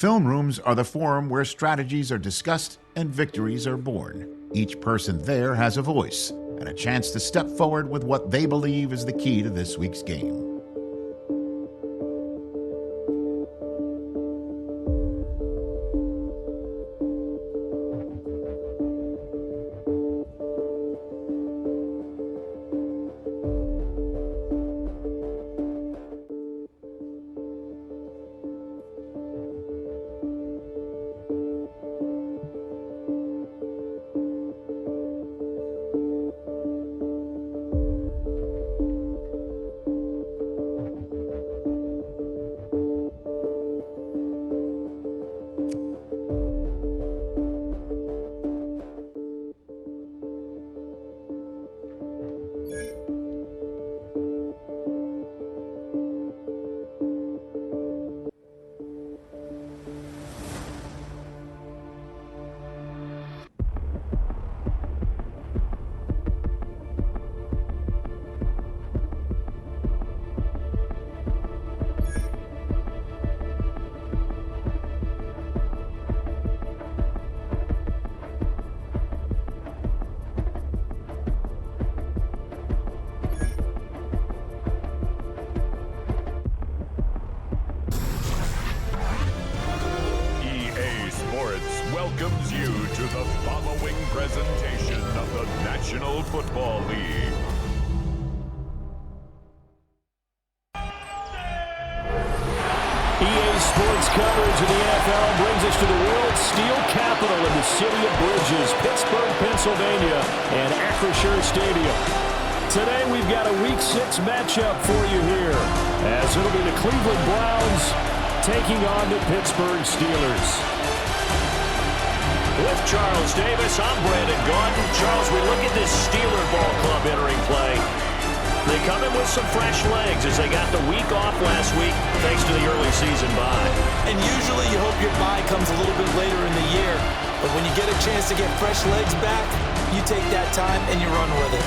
Film rooms are the forum where strategies are discussed and victories are born. Each person there has a voice and a chance to step forward with what they believe is the key to this week's game. Welcomes you to the following presentation of the National Football League. EA Sports coverage of the NFL brings us to the world steel capital in the city of Bridges, Pittsburgh, Pennsylvania, and Acrisure Stadium. Today we've got a Week 6 matchup for you here, as it'll be the Cleveland Browns taking on the Pittsburgh Steelers. With Charles Davis, I'm Brandon Gaudin. Charles, we look at this Steeler ball club entering play. They come in with some fresh legs as they got the week off last week thanks to the early season bye. And usually you hope your bye comes a little bit later in the year. But when you get a chance to get fresh legs back, you take that time and you run with it.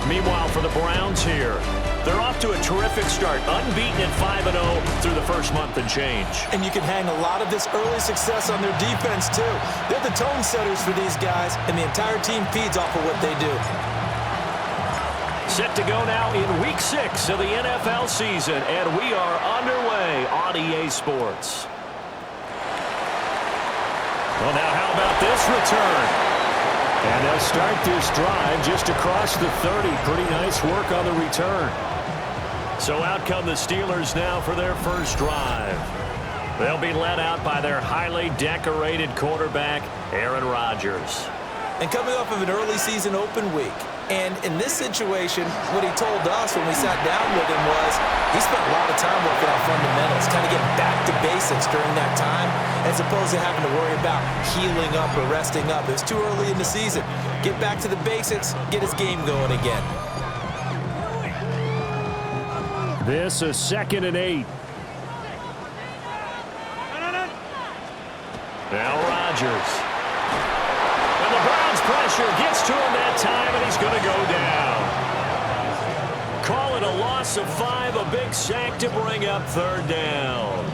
Meanwhile, for the Browns here, they're off to a terrific start, unbeaten at 5-0 through the first month and change. And you can hang a lot of this early success on their defense, too. They're the tone setters for these guys, and the entire team feeds off of what they do. Set to go now in Week 6 of the NFL season, and we are underway on EA Sports. Well, now how about this return? And they'll start this drive just across the 30. Pretty nice work on the return. So out come the Steelers now for their first drive. They'll be led out by their highly decorated quarterback, Aaron Rodgers. And coming off of an early season open week. And in this situation, what he told us when we sat down with him was he spent a lot of time working on fundamentals, kind of getting back to basics during that time, as opposed to having to worry about healing up or resting up. It was too early in the season. Get back to the basics, get his game going again. This is 2nd and 8. Now Rodgers. And the Browns pressure gets to him that time, and he's going to go down. Call it a loss of 5, a big sack to bring up 3rd down.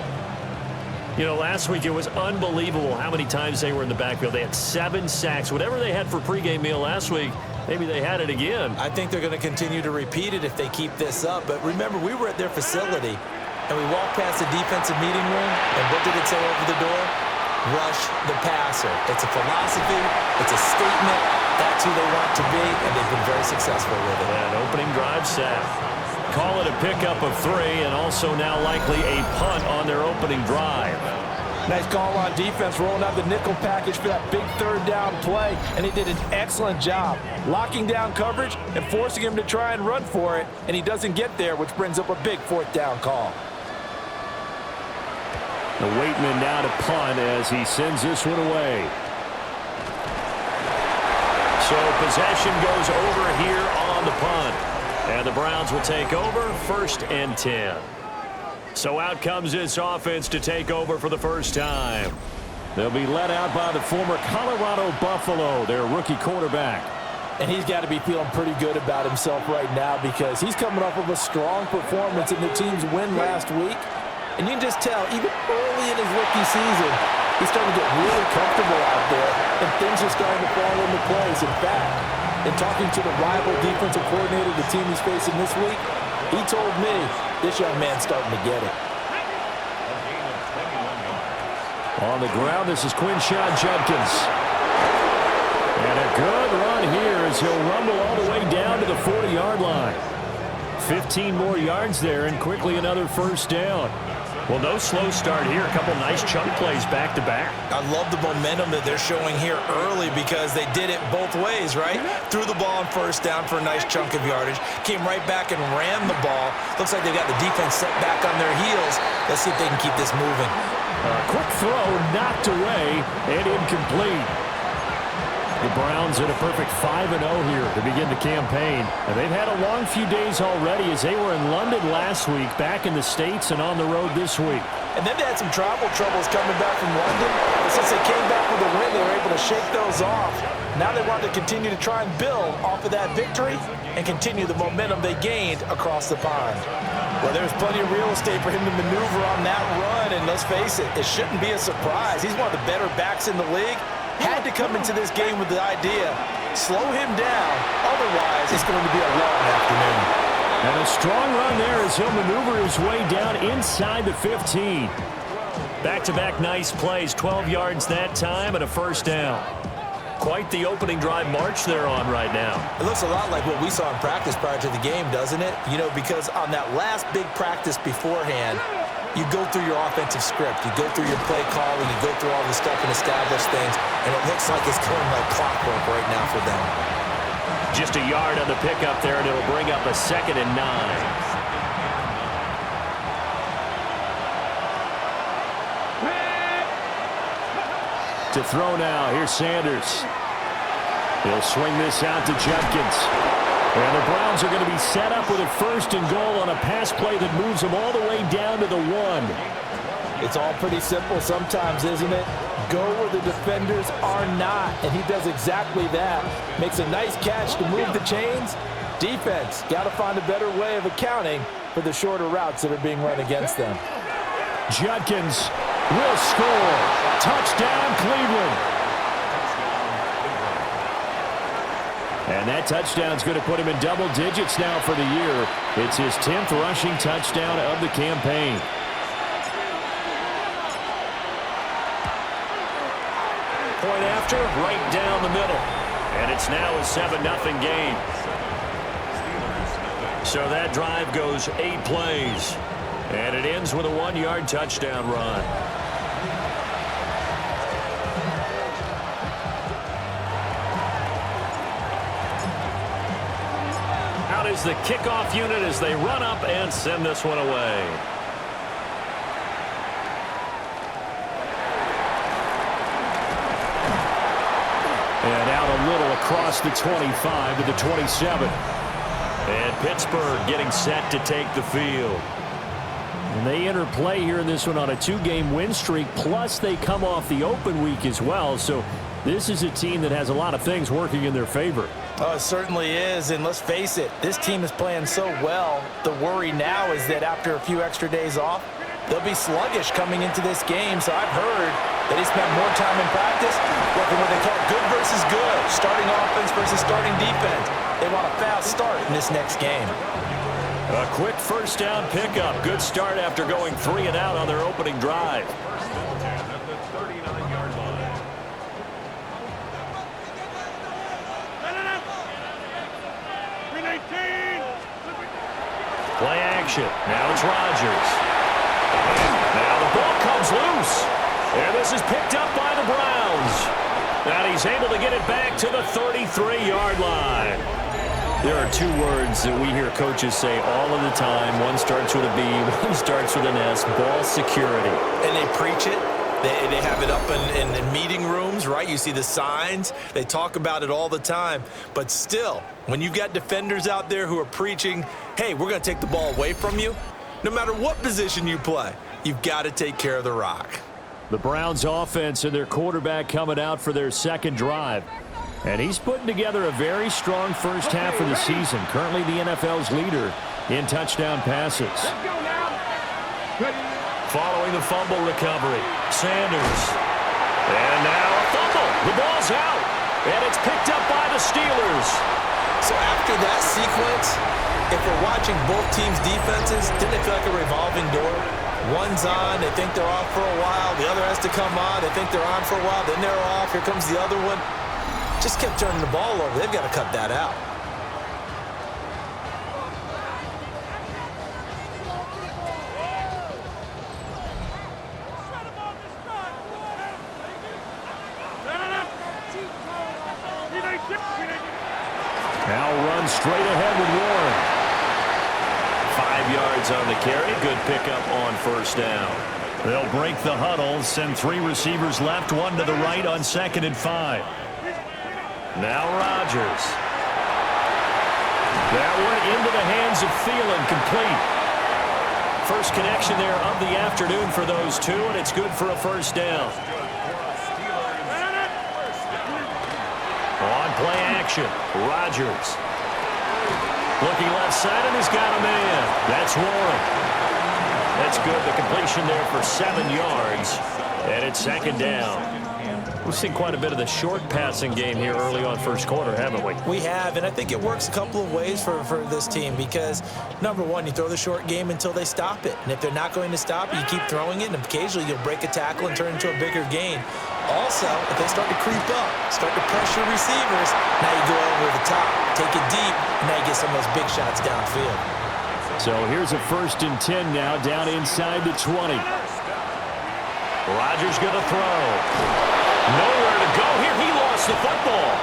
You know, last week it was unbelievable how many times they were in the backfield. They had 7 sacks. Whatever they had for pregame meal last week, maybe they had it again. I think they're going to continue to repeat it if they keep this up. But remember, we were at their facility, and we walked past the defensive meeting room, and what did it say over the door? Rush the passer. It's a philosophy. It's a statement. That's who they want to be, and they've been very successful with it. An opening drive sack. Call it a pickup of 3, and also now likely a punt on their opening drive. Nice call on defense, rolling out the nickel package for that big 3rd down play, and he did an excellent job locking down coverage and forcing him to try and run for it, and he doesn't get there, which brings up a big 4th down call. The Waitman now to punt as he sends this one away. So possession goes over here on the punt. And the Browns will take over 1st and 10. So out comes this offense to take over for the first time. They'll be led out by the former Colorado Buffalo, their rookie quarterback. And he's got to be feeling pretty good about himself right now because he's coming off of a strong performance in the team's win last week. And you can just tell, even early in his rookie season, he's starting to get really comfortable out there, and things are starting to fall into place. In fact, in talking to the rival defensive coordinator the team he's facing this week, he told me this young man's starting to get it. On the ground, this is Quinshon Judkins. And a good run here as he'll rumble all the way down to the 40-yard line. 15 more yards there, and quickly another first down. Well, no slow start here. A couple nice chunk plays back-to-back. I love the momentum that they're showing here early because they did it both ways, right? Threw the ball on first down for a nice chunk of yardage. Came right back and ran the ball. Looks like they've got the defense set back on their heels. Let's see if they can keep this moving. Quick throw knocked away and incomplete. The Browns at a perfect 5-0 here to begin the campaign. And they've had a long few days already as they were in London last week, back in the States and on the road this week. And then they had some travel troubles coming back from London. But since they came back with a win, they were able to shake those off. Now they want to continue to try and build off of that victory and continue the momentum they gained across the pond. Well, there's plenty of real estate for him to maneuver on that run, and let's face it, it shouldn't be a surprise. He's one of the better backs in the league. Had to come into this game with the idea, slow him down, otherwise it's going to be a long afternoon. And a strong run there as he'll maneuver his way down inside the 15. Back-to-back nice plays, 12 yards that time and a first down. Quite the opening drive march they're on right now. It looks a lot like what we saw in practice prior to the game, doesn't it? You know, because on that last big practice beforehand, you go through your offensive script, you go through your play calling, you go through all the stuff and establish things, and it looks like it's going like clockwork right now for them. Just a yard on the pickup there, and it'll bring up a 2nd and 9. To throw now, here's Sanders. He'll swing this out to Judkins. And the Browns are going to be set up with a 1st and goal on a pass play that moves them all the way down to the 1. It's all pretty simple sometimes, isn't it? Go where the defenders are not, and he does exactly that. Makes a nice catch to move the chains. Defense, got to find a better way of accounting for the shorter routes that are being run against them. Judkins will score. Touchdown, Cleveland. And that touchdown's going to put him in double digits now for the year. It's his 10th rushing touchdown of the campaign. Point after, right down the middle. And it's now a 7-0 game. So that drive goes 8 plays. And it ends with a 1-yard touchdown run. Out is the kickoff unit as they run up and send this one away. And out a little across the 25 to the 27. And Pittsburgh getting set to take the field. And they enter play here in this one on a 2-game win streak, plus they come off the open week as well. So this is a team that has a lot of things working in their favor. Oh, it certainly is, and let's face it, this team is playing so well. The worry now is that after a few extra days off, they'll be sluggish coming into this game. So I've heard that they spent more time in practice working what they call good versus good, starting offense versus starting defense. They want a fast start in this next game. A quick first down pickup. Good start after going 3 and out on their opening drive. Play action. Now it's Rodgers. Now the ball comes loose. And this is picked up by the Browns. And he's able to get it back to the 33-yard line. There are 2 words that we hear coaches say all of the time. One starts with a B, one starts with an S, ball security. And they preach it. They have it up in meeting rooms, right? You see the signs. They talk about it all the time. But still, when you've got defenders out there who are preaching, hey, we're going to take the ball away from you, no matter what position you play, you've got to take care of the rock. The Browns offense and their quarterback coming out for their 2nd drive. And he's putting together a very strong first half of the season. Currently the NFL's leader in touchdown passes. Following the fumble recovery, Sanders. And now a fumble. The ball's out. And it's picked up by the Steelers. So after that sequence, if we're watching both teams' defenses, didn't it feel like a revolving door? One's on, they think they're off for a while. The other has to come on, they think they're on for a while. Then they're off, here comes the other one. Just kept turning the ball over. They've got to cut that out. Now run straight ahead with Warren. 5 yards on the carry. Good pickup on first down. They'll break the huddle, send 3 receivers left, 1 to the right on 2nd and 5. Now Rodgers. That one into the hands of Thielen, complete. First connection there of the afternoon for those two, and it's good for a first down. On play action, Rodgers. Looking left side, and he's got a man. That's Warren. That's good. The completion there for 7 yards, and it's 2nd down. We've seen quite a bit of the short passing game here early on first quarter, haven't we? We have, and I think it works a couple of ways for this team because, number one, you throw the short game until they stop it. And if they're not going to stop it, you keep throwing it, and occasionally you'll break a tackle and turn it into a bigger gain. Also, if they start to creep up, start to pressure receivers, now you go over the top, take it deep, and now you get some of those big shots downfield. So here's a 1st and 10 now, down inside the 20. Rodgers going to throw. Nowhere to go here. He lost the football.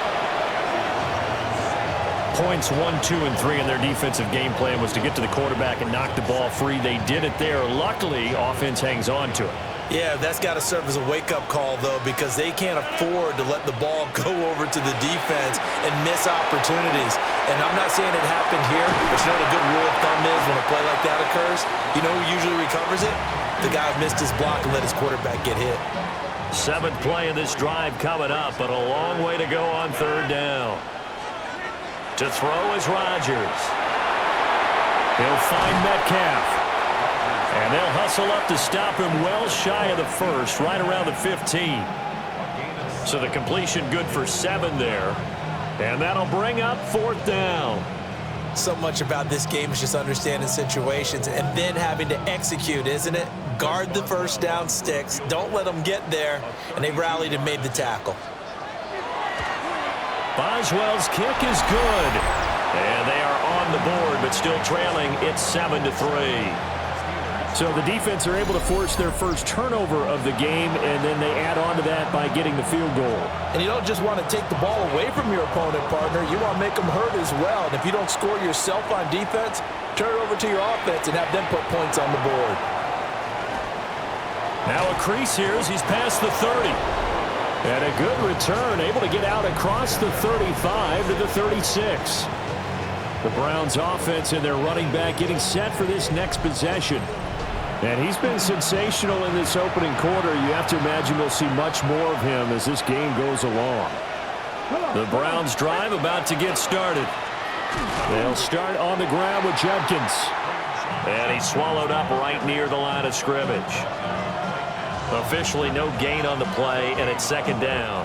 Points 1, 2, and 3 in their defensive game plan was to get to the quarterback and knock the ball free. They did it there. Luckily, offense hangs on to it. Yeah, that's got to serve as a wake-up call, though, because they can't afford to let the ball go over to the defense and miss opportunities. And I'm not saying it happened here, but you know what a good rule of thumb is when a play like that occurs? You know who usually recovers it? The guy who missed his block and let his quarterback get hit. 7th play of this drive coming up, but a long way to go on 3rd down. To throw is Rodgers. He'll find Metcalf. And they'll hustle up to stop him well shy of the 1st, right around the 15. So the completion good for 7 there. And that'll bring up 4th down. So much about this game is just understanding situations and then having to execute, isn't it? Guard the first down sticks. Don't let them get there. And they rallied and made the tackle. Boswell's kick is good. And they are on the board, but still trailing. It's 7-3. So the defense are able to force their first turnover of the game, and then they add on to that by getting the field goal. And you don't just want to take the ball away from your opponent, partner. You want to make them hurt as well. And if you don't score yourself on defense, turn it over to your offense and have them put points on the board. Now a crease here as he's past the 30. And a good return, able to get out across the 35 to the 36. The Browns offense and their running back getting set for this next possession. And he's been sensational in this opening quarter. You have to imagine we'll see much more of him as this game goes along. The Browns drive about to get started. They'll start on the ground with Judkins. And he's swallowed up right near the line of scrimmage. Officially no gain on the play, and it's 2nd down.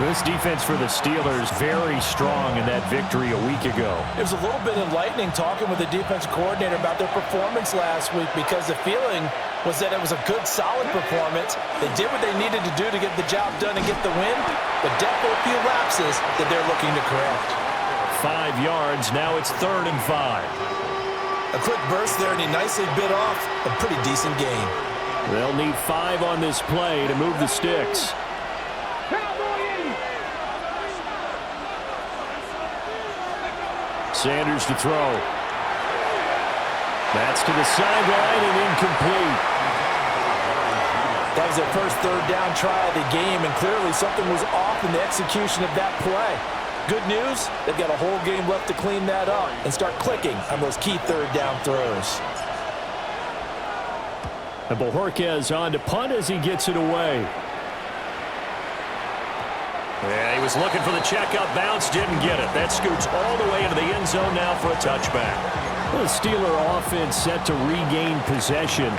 This defense for the Steelers very strong in that victory a week ago. It was a little bit enlightening talking with the defensive coordinator about their performance last week because the feeling was that it was a good, solid performance. They did what they needed to do to get the job done and get the win, but definitely a few lapses that they're looking to correct. 5 yards. Now it's 3rd and 5. A quick burst there, and he nicely bit off a pretty decent gain. They'll need 5 on this play to move the sticks. Sanders to throw. That's to the sideline and incomplete. That was their first 3rd down try of the game, and clearly something was off in the execution of that play. Good news, they've got a whole game left to clean that up and start clicking on those key 3rd down throws. And Bojorquez on to punt as he gets it away. Yeah, he was looking for the checkup bounce, didn't get it. That scoots all the way into the end zone now for a touchback. The Steeler offense set to regain possession.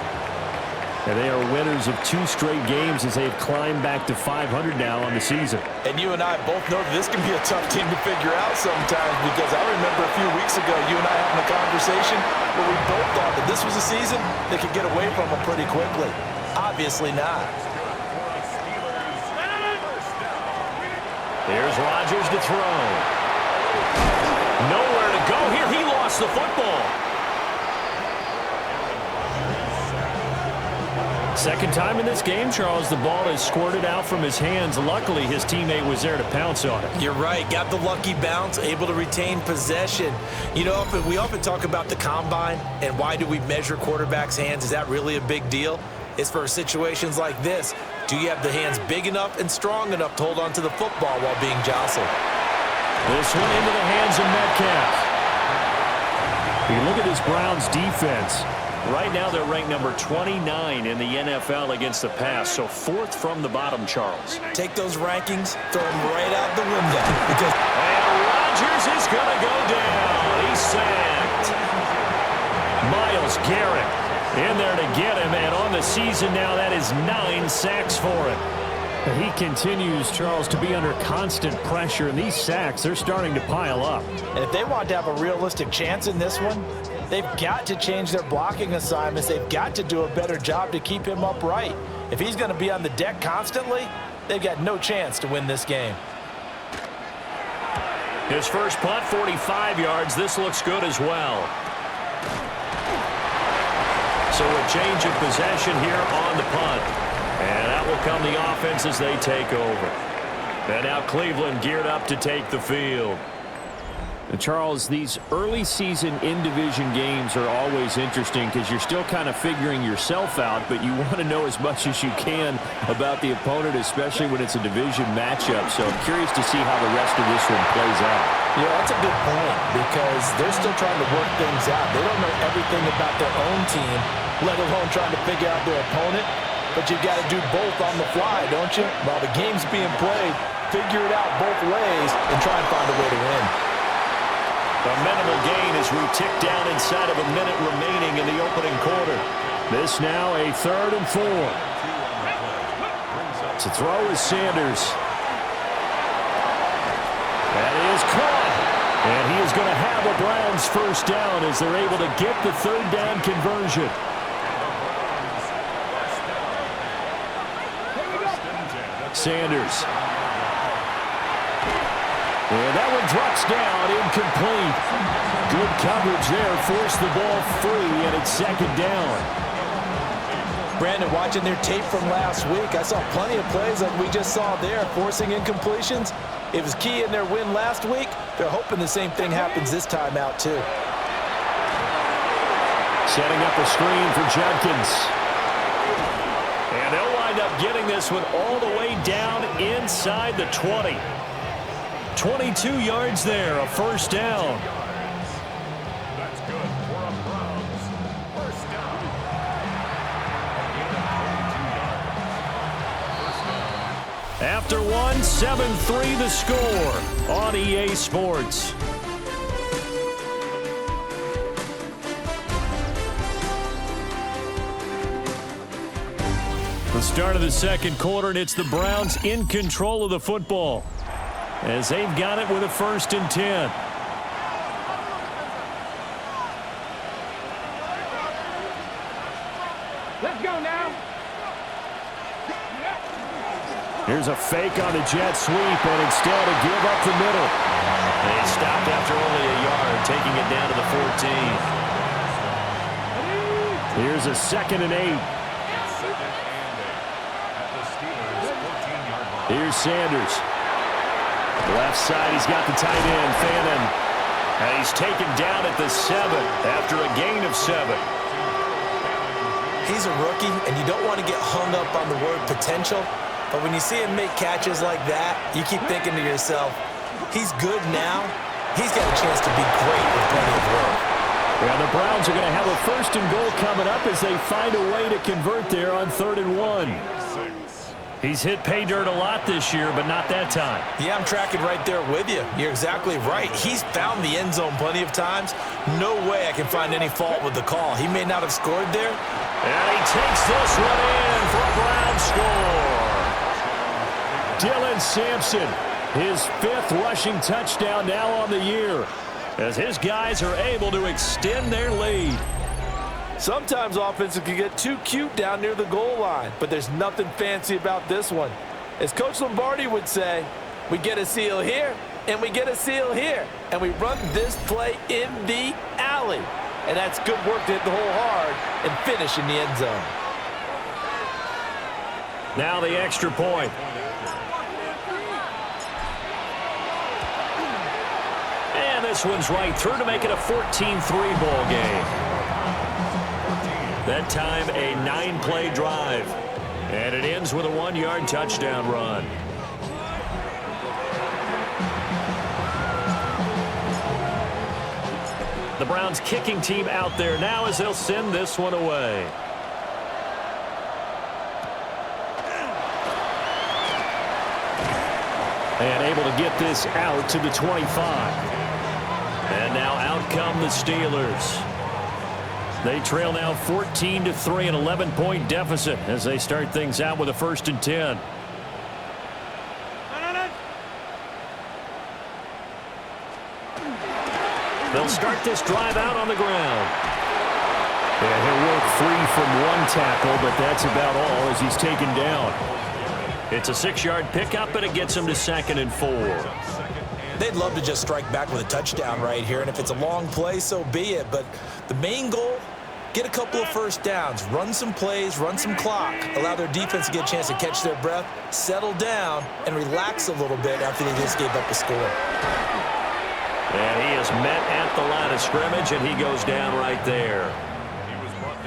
And they are winners of 2 straight games as they've climbed back to 500 now on the season. And you and I both know that this can be a tough team to figure out sometimes, because I remember a few weeks ago you and I having a conversation where we both thought that this was a season that could get away from them pretty quickly. Obviously not. Here's Rodgers to throw. Nowhere to go here. He lost the football. Second time in this game, Charles, the ball is squirted out from his hands. Luckily, his teammate was there to pounce on it. You're right. Got the lucky bounce, able to retain possession. You know, we often talk about the combine and why do we measure quarterbacks' hands. Is that really a big deal? It's for situations like this. Do you have the hands big enough and strong enough to hold on to the football while being jostled? This one into the hands of Metcalf. You look at this Browns defense. Right now, they're ranked number 29 in the NFL against the pass, so 4th from the bottom, Charles. Take those rankings, throw them right out the window. Because and Rodgers is going to go down. He's sacked. Myles Garrett in there to get him, and on the season now, that is 9 sacks for him. He continues, Charles, to be under constant pressure, and these sacks, they're starting to pile up. And if they want to have a realistic chance in this one, they've got to change their blocking assignments. They've got to do a better job to keep him upright. If he's going to be on the deck constantly, they've got no chance to win this game. His first punt, 45 yards. This looks good as well. So a change of possession here on the punt. And that will come the offense as they take over. And now Cleveland geared up to take the field. And Charles, these early season in-division games are always interesting because you're still kind of figuring yourself out, but you want to know as much as you can about the opponent, especially when it's a division matchup. So I'm curious to see how the rest of this one plays out. Yeah, that's a good point, because they're still trying to work things out. They don't know everything about their own team, let alone trying to figure out their opponent. But you've got to do both on the fly, don't you? While the game's being played, figure it out both ways and try and find a way to win. A minimal gain as we tick down inside of a minute remaining in the opening quarter. This now a 3rd and 4. To throw is Sanders. That is caught. And he is going to have a Browns first down as they're able to get the 3rd down conversion. Sanders. And that one drops down, incomplete. Good coverage there, forced the ball free, and it's 2nd down. Brandon, watching their tape from last week, I saw plenty of plays like we just saw there, forcing incompletions. It was key in their win last week. They're hoping the same thing happens this time out, too. Setting up a screen for Judkins. And they'll wind up getting this one all the way down inside the 20. 22 yards there, a first down. That's good for a Browns first down. After one, 7-3 the score on EA Sports. The start of the second quarter, and it's the Browns in control of the football as they've got it with a 1st and 10. Let's go now. Here's a fake on the jet sweep, and instead a give up the middle. They stopped after only a yard, taking it down to the 14. Here's a 2nd and 8. Here's Sanders. Left side, he's got the tight end, Fannin. And he's taken down at the 7 after a gain of 7. He's a rookie, and you don't want to get hung up on the word potential. But when you see him make catches like that, you keep thinking to yourself, he's good now. He's got a chance to be great with plenty of work. Yeah, the Browns are going to have a 1st and goal coming up as they find a way to convert there on 3rd and 1. He's hit pay dirt a lot this year, but not that time. Yeah, I'm tracking right there with you. You're exactly right. He's found the end zone plenty of times. No way I can find any fault with the call. He may not have scored there. And he takes this one in for a Brown score. Dylan Sampson, his 5th rushing touchdown now on the year, as his guys are able to extend their lead. Sometimes offenses can get too cute down near the goal line, but there's nothing fancy about this one. As Coach Lombardi would say, we get a seal here, and we get a seal here, and we run this play in the alley. And that's good work to hit the hole hard and finish in the end zone. Now the extra point. And this one's right through to make it a 14-3 ball game. That time, a 9-play drive. And it ends with a 1-yard touchdown run. The Browns kicking team out there now as they'll send this one away. And able to get this out to the 25. And now out come the Steelers. They trail now 14-3, an 11-point deficit as they start things out with a 1st and 10. They'll start this drive out on the ground. And he'll work free from one tackle, but that's about all as he's taken down. It's a 6-yard pickup, but it gets him to 2nd and 4. They'd love to just strike back with a touchdown right here, and if it's a long play, so be it. But the main goal, get a couple of first downs, run some plays, run some clock, allow their defense to get a chance to catch their breath, settle down, and relax a little bit after they just gave up a score. And he is met at the line of scrimmage, and he goes down right there.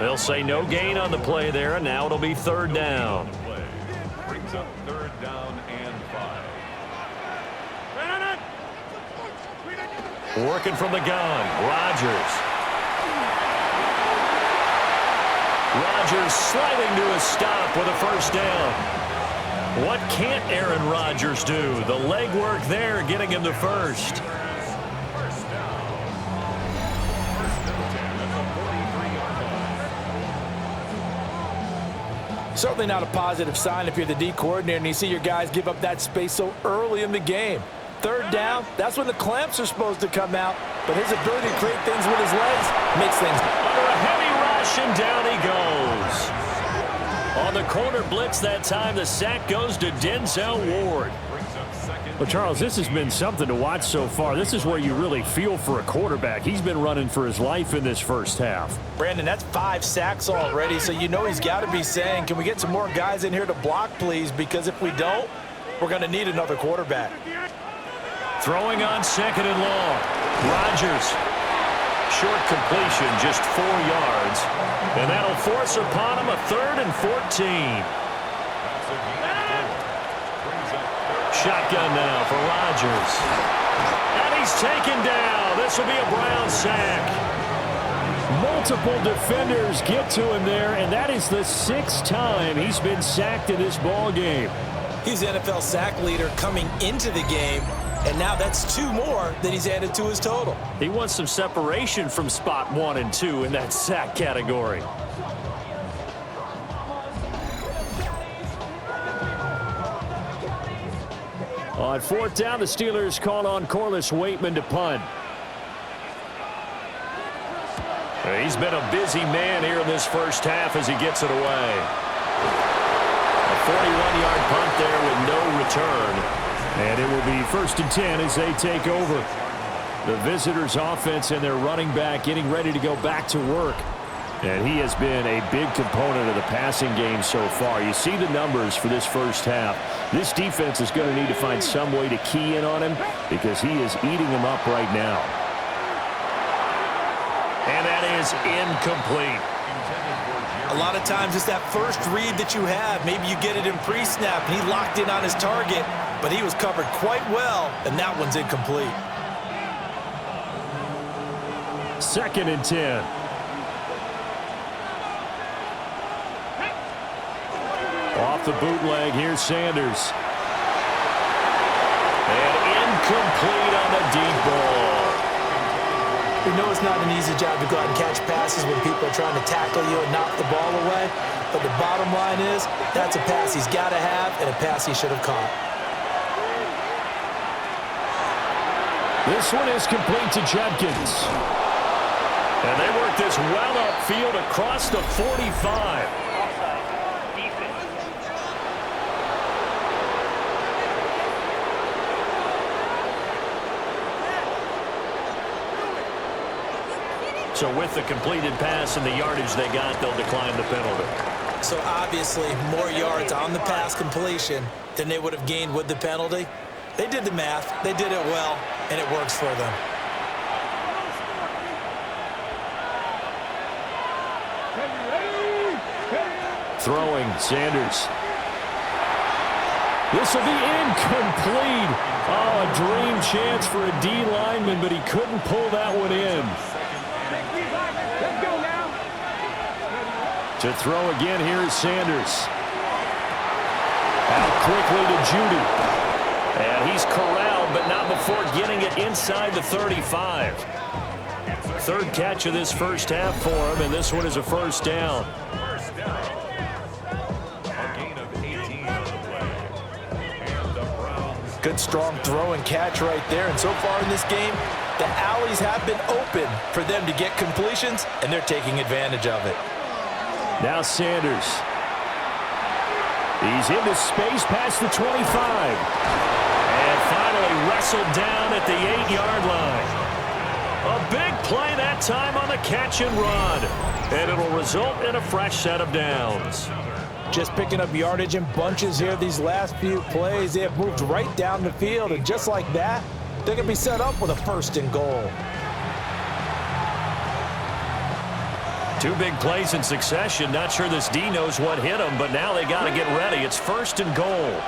They'll say no gain on the play there, and now it'll be 3rd down. Brings up 3rd down and 5. Working from the gun, Rodgers. Rodgers sliding to a stop with a 1st down. What can't Aaron Rodgers do? The leg work there getting him to 1st. Certainly not a positive sign if you're the D coordinator and you see your guys give up that space so early in the game. 3rd down, that's when the clamps are supposed to come out, but his ability to create things with his legs makes things. Under a heavy rush, and down he goes. On the corner blitz that time, the sack goes to Denzel Ward. Well, Charles, this has been something to watch so far. This is where you really feel for a quarterback. He's been running for his life in this 1st half. Brandon, that's 5 sacks already, so you know he's got to be saying, can we get some more guys in here to block, please? Because if we don't, we're going to need another quarterback. Throwing on 2nd and long. Rodgers. Short completion, just 4 yards. And that'll force upon him a 3rd and 14. Shotgun now for Rodgers. And he's taken down. This will be a Brown sack. Multiple defenders get to him there, and that is the 6th time he's been sacked in this ball game. He's the NFL sack leader coming into the game, and now that's 2 more that he's added to his total. He wants some separation from spot 1 and 2 in that sack category. On 4th down, the Steelers call on Corliss Waitman to punt. He's been a busy man here in this 1st half as he gets it away. A 41-yard punt there with no return. And it will be 1st and 10 as they take over. The visitors' offense and their running back getting ready to go back to work. And he has been a big component of the passing game so far. You see the numbers for this 1st half. This defense is going to need to find some way to key in on him because he is eating them up right now. And that is incomplete. A lot of times it's that first read that you have. Maybe you get it in pre-snap, and he locked in on his target, but he was covered quite well, and that one's incomplete. 2nd and 10. Off off the bootleg. Here's Sanders. And incomplete on the deep ball. We know it's not an easy job to go out and catch passes when people are trying to tackle you and knock the ball away. But the bottom line is, that's a pass he's got to have and a pass he should have caught. This one is complete to Judkins. And they work this well upfield across the 45. So with the completed pass and the yardage they got, they'll decline the penalty. So obviously, more yards on the pass completion than they would have gained with the penalty. They did the math, they did it well, and it works for them. Throwing, Sanders. This will be incomplete. Oh, a dream chance for a D lineman, but he couldn't pull that one in. To throw again, here is Sanders. Out quickly to Judy. And he's corralled, but not before getting it inside the 35. Third catch of this first half for him, and this one is a first down. Good strong throw and catch right there. And so far in this game, the alleys have been open for them to get completions, and they're taking advantage of it. Now Sanders. He's into space past the 25. And finally wrestled down at the 8-yard line. A big play that time on the catch and run. And it'll result in a fresh set of downs. Just picking up yardage in bunches here these last few plays. They have moved right down the field, and just like that, they're going to be set up with a 1st and goal. Two big plays in succession. Not sure this D knows what hit him, but now they got to get ready. It's 1st and goal.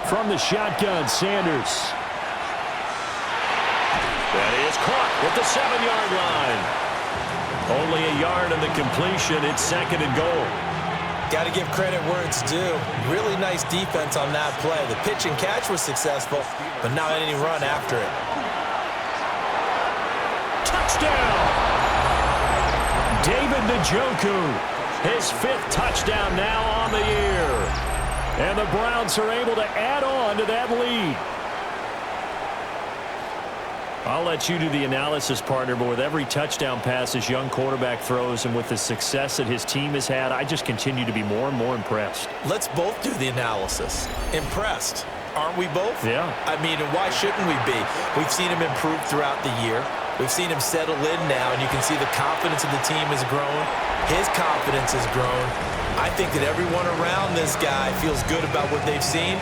From the shotgun, Sanders. That is caught at the 7-yard line. Only a yard on the completion. It's 2nd and goal. Got to give credit where it's due. Really nice defense on that play. The pitch and catch was successful, but not any run after it. Touchdown! David Njoku, his 5th touchdown now on the year. And the Browns are able to add on to that lead. I'll let you do the analysis, partner, but with every touchdown pass this young quarterback throws and with the success that his team has had, I just continue to be more and more impressed. Let's both do the analysis. Impressed. Aren't we both? Yeah. I mean, and why shouldn't we be? We've seen him improve throughout the year. We've seen him settle in now, and you can see the confidence of the team has grown. His confidence has grown. I think that everyone around this guy feels good about what they've seen,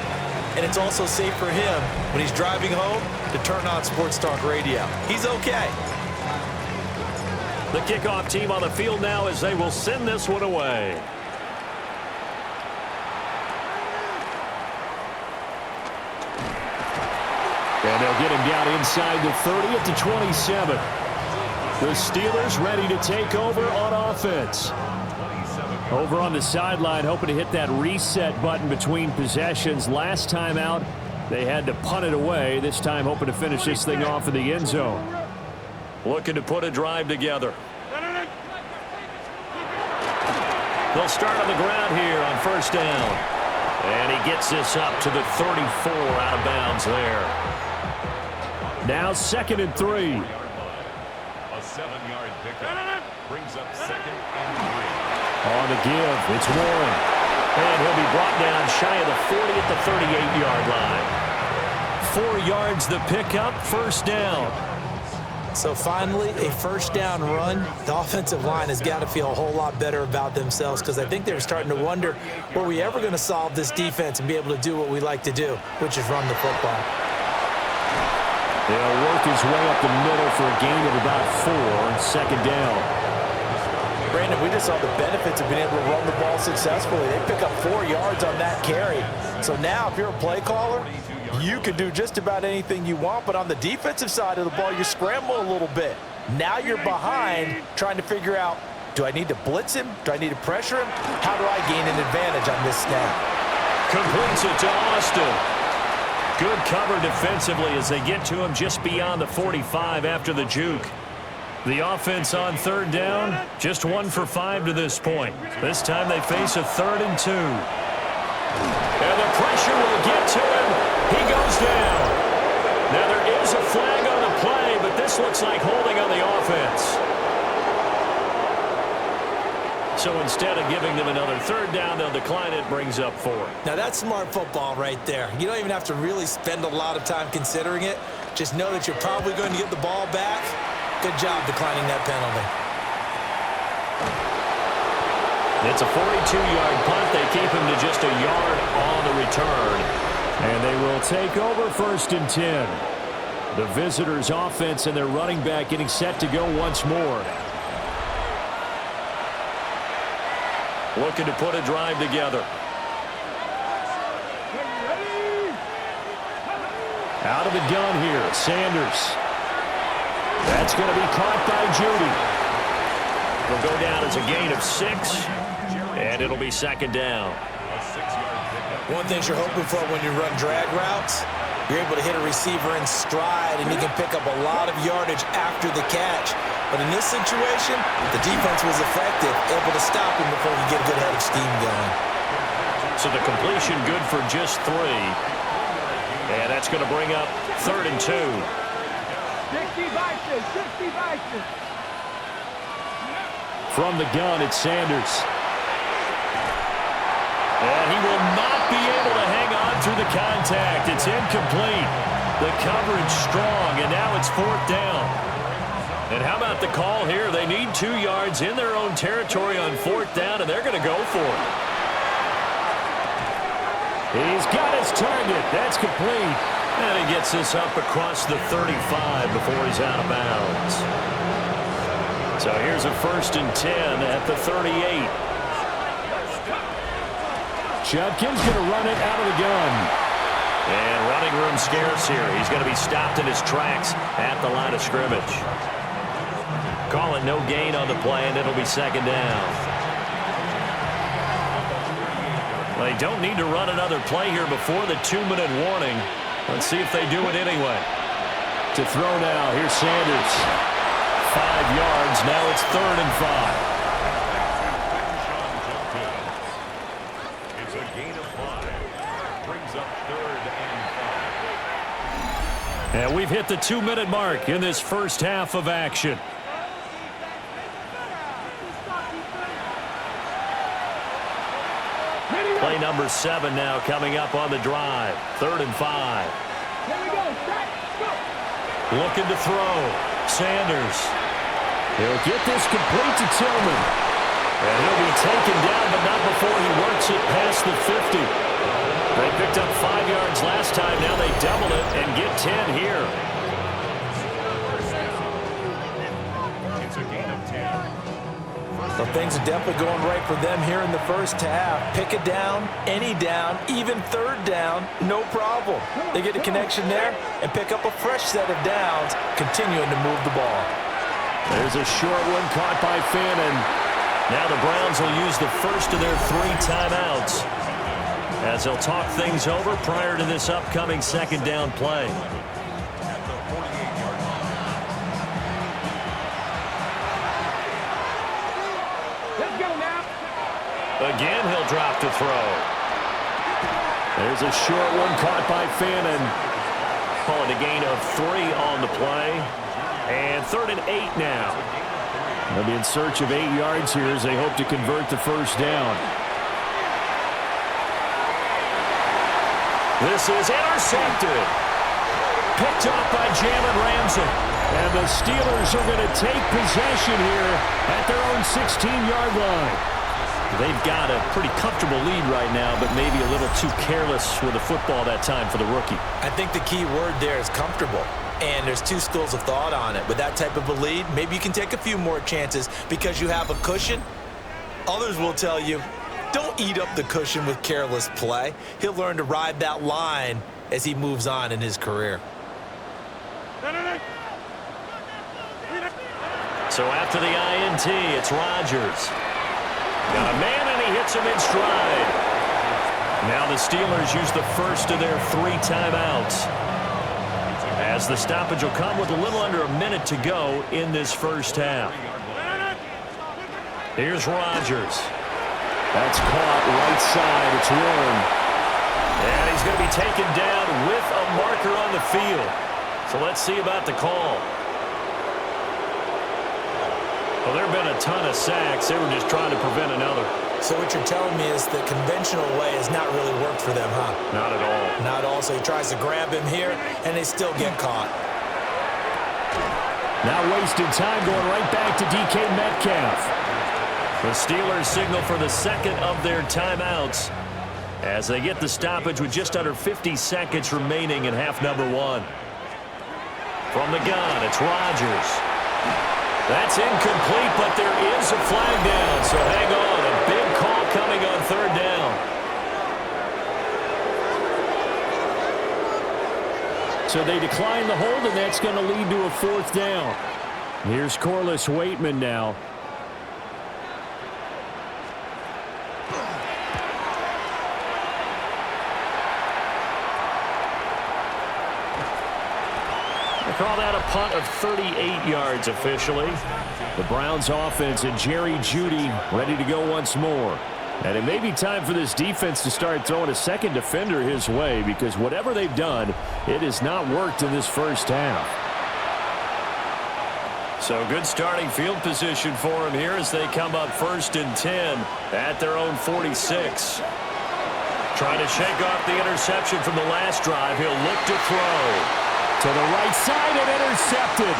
and it's also safe for him when he's driving home to turn on Sports Talk Radio. He's okay. The kickoff team on the field now as they will send this one away. And they'll get him down inside the 30 at the 27. The Steelers ready to take over on offense. Over on the sideline, hoping to hit that reset button between possessions. Last time out, they had to punt it away. This time, hoping to finish this thing off in the end zone. Looking to put a drive together. They'll start on the ground here on 1st down. And he gets this up to the 34 out of bounds there. Now 2nd and 3. A 7-yard pickup brings up 2nd and 3. On the give, it's Warren. And he'll be brought down shy of the 40 at the 38-yard line. 4 yards the pickup, 1st down. So finally, a 1st down run. The offensive line has got to feel a whole lot better about themselves, because I think they were starting to wonder, were we ever going to solve this defense and be able to do what we like to do, which is run the football. They'll work his way up the middle for a gain of about 4, 2nd down. Brandon, we just saw the benefits of being able to run the ball successfully. They pick up 4 yards on that carry. So now, if you're a play caller, you can do just about anything you want, but on the defensive side of the ball, you scramble a little bit. Now you're behind, trying to figure out Do I need to blitz him? Do I need to pressure him? How do I gain an advantage on this snap? Completes it to Austin. Good cover defensively as they get to him just beyond the 45 after the juke. The offense on third down, just 1 for 5 to this point. This time they face a 3rd and 2. And the pressure will get to him. He goes down. Now there is a flag on the play, but this looks like holding on the offense. So instead of giving them another 3rd down, they'll decline it, brings up 4. Now that's smart football right there. You don't even have to really spend a lot of time considering it. Just know that you're probably going to get the ball back. Good job declining that penalty. It's a 42-yard punt. They keep him to just a yard on the return. And they will take over 1st and 10. The visitors' offense and their running back getting set to go once more. Looking to put a drive together. Out of the gun here, Sanders. That's going to be caught by Judy. Will go down as a gain of 6, and it'll be 2nd down. One thing you're hoping for when you run drag routes, you're able to hit a receiver in stride, and he can pick up a lot of yardage after the catch. But in this situation, the defense was effective, able to stop him before he get a good head of steam going. So the completion good for just 3. And that's going to bring up 3rd and 2. 60 Vikings, 60 Vikings. From the gun, it's Sanders. And he will not be able to hang on through the contact. It's incomplete. The coverage strong, and now it's 4th down. And how about the call here? They need 2 yards in their own territory on 4th down, and they're going to go for it. He's got his target. That's complete. And he gets this up across the 35 before he's out of bounds. So here's a 1st and 10 at the 38. Judkins going to run it out of the gun. And running room scarce here. He's going to be stopped in his tracks at the line of scrimmage. Call it no gain on the play, and it'll be 2nd down. Well, they don't need to run another play here before the 2-minute warning. Let's see if they do it anyway. To throw now, here's Sanders. 5 yards, now it's 3rd and 5. It's a gain of 5. Brings up 3rd and 5. And we've hit the 2-minute mark in this first half of action. Play number 7 now coming up on the drive. 3rd and 5. Looking to throw. Sanders. He'll get this complete to Tillman. And he'll be taken down, but not before he works it past the 50. They picked up 5 yards last time. Now they double it and get 10 here. It's a gain of 10. Well, things are definitely going right for them here in the first half. Pick a down, any down, even 3rd down, no problem. They get a connection there and pick up a fresh set of downs, continuing to move the ball. There's a short one caught by Fannin. Now the Browns will use the first of their 3 timeouts as they'll talk things over prior to this upcoming 2nd down play. Again, he'll drop to throw. There's a short one caught by Fannin. Call it a gain of 3 on the play. And 3rd and 8 now. They'll be in search of 8 yards here as they hope to convert the 1st down. This is intercepted. Picked off by Jalen Ramsey. And the Steelers are going to take possession here at their own 16-yard line. They've got a pretty comfortable lead right now, but maybe a little too careless with the football that time for the rookie. I think the key word there is comfortable. And there's 2 schools of thought on it. With that type of a lead, maybe you can take a few more chances because you have a cushion. Others will tell you, don't eat up the cushion with careless play. He'll learn to ride that line as he moves on in his career. So after the INT, it's Rodgers. Got a man, and he hits him in stride. Now the Steelers use the first of their 3 timeouts, as the stoppage will come with a little under a minute to go in this first half. Here's Rodgers. That's caught right side. It's Warren. And he's going to be taken down with a marker on the field. So let's see about the call. Well, there have been a ton of sacks. They were just trying to prevent another. So what you're telling me is the conventional way has not really worked for them, huh? Not at all. Not at all. So he tries to grab him here, and they still get caught. Now wasting time going right back to DK Metcalf. The Steelers signal for the second of their timeouts as they get the stoppage with just under 50 seconds remaining in half number 1. From the gun, it's Rodgers. That's incomplete, but there is a flag down, so hang on. A big call coming on 3rd down. So they decline the hold, and that's going to lead to a 4th down. Here's Corliss Waitman now. Call that a punt of 38 yards officially. The Browns offense and Jerry Jeudy ready to go once more. And it may be time for this defense to start throwing a second defender his way, because whatever they've done, it has not worked in this first half. So good starting field position for him here as they come up 1st and 10 at their own 46. Trying to shake off the interception from the last drive. He'll look to throw. To the right side and intercepted.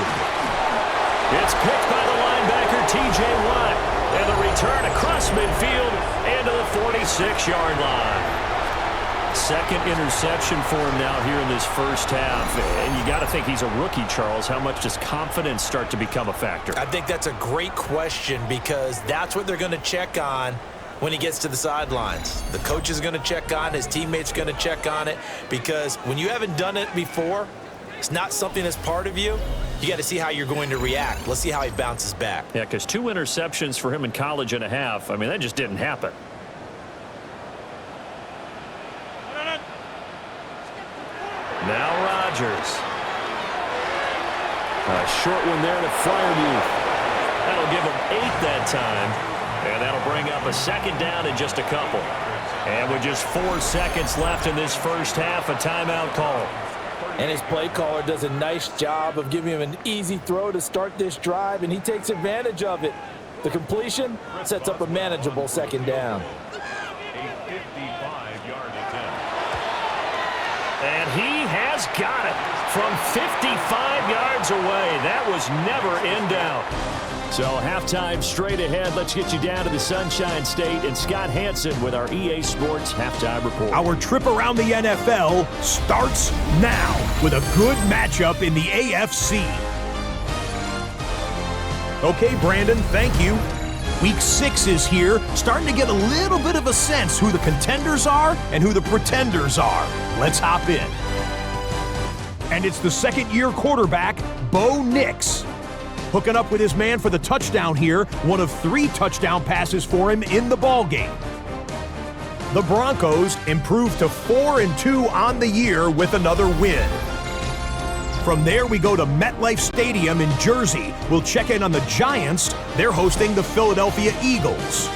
It's picked by the linebacker, T.J. Watt. And the return across midfield and to the 46-yard line. Second interception for him now here in this first half. And you got to think he's a rookie, Charles. How much does confidence start to become a factor? I think that's a great question, because that's what they're going to check on when he gets to the sidelines. The coach is going to check on it. His teammates are going to check on it, because when you haven't done it before, it's not something that's part of you. You got to see how you're going to react. Let's see how he bounces back. Yeah, because 2 interceptions for him in college and a half. I mean, that just didn't happen. Now Rodgers. A short one there to Fryermuth. That'll give him 8 that time. And that'll bring up a 2nd down in just a couple. And with just 4 seconds left in this first half, a timeout call. And his play caller does a nice job of giving him an easy throw to start this drive, and he takes advantage of it. The completion sets up a manageable 2nd down. And he has got it from 55 yards away. That was never in doubt. So halftime straight ahead. Let's get you down to the Sunshine State and Scott Hansen with our EA Sports Halftime Report. Our trip around the NFL starts now with a good matchup in the AFC. Okay, Brandon, thank you. Week 6 is here, starting to get a little bit of a sense who the contenders are and who the pretenders are. Let's hop in. And it's the second-year quarterback, Bo Nix, hooking up with his man for the touchdown here, one of 3 touchdown passes for him in the ballgame. The Broncos improved to 4-2 on the year with another win. From there, we go to MetLife Stadium in Jersey. We'll check in on the Giants. They're hosting the Philadelphia Eagles.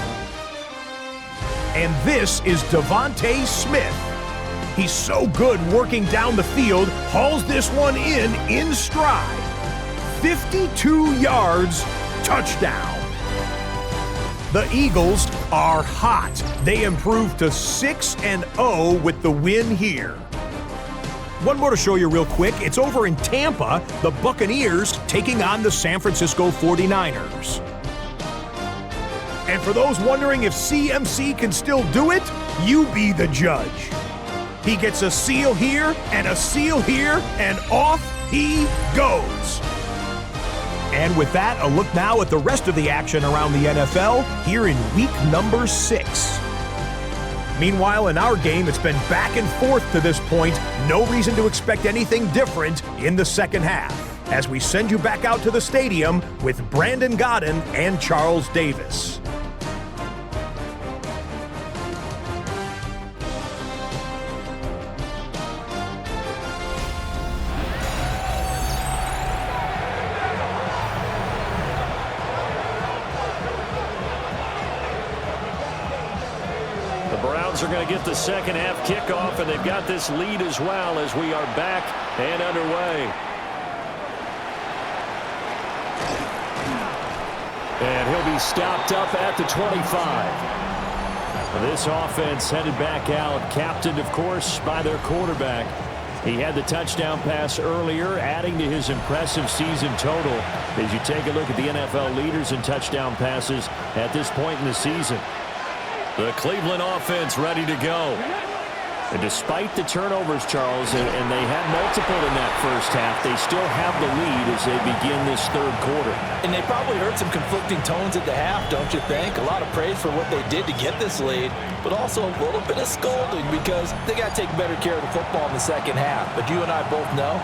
And this is Devontae Smith. He's so good working down the field, hauls this one in stride. 52 yards, touchdown. The Eagles are hot. They improved to 6-0 with the win here. One more to show you real quick. It's over in Tampa, the Buccaneers taking on the San Francisco 49ers. And for those wondering if CMC can still do it, you be the judge. He gets a seal here, and off he goes. And with that, a look now at the rest of the action around the NFL here in week number 6. Meanwhile, in our game, it's been back and forth to this point. No reason to expect anything different in the second half. as we send you back out to the stadium with Brandon Gaudin and Charles Davis. Browns are going to get the second half kickoff, and they've got this lead as well as we are back and underway. And he'll be stopped up at the 25. This offense headed back out, captained, of course, by their quarterback. He had the touchdown pass earlier, adding to his impressive season total as you take a look at the NFL leaders in touchdown passes at this point in the season. The Cleveland offense ready to go. And despite the turnovers, Charles, and they had multiple in that first half, they still have the lead as they begin this third quarter. And they probably heard some conflicting tones at the half, don't you think? A lot of praise for what they did to get this lead, but also a little bit of scolding because they got to take better care of the football in the second half. But you and I both know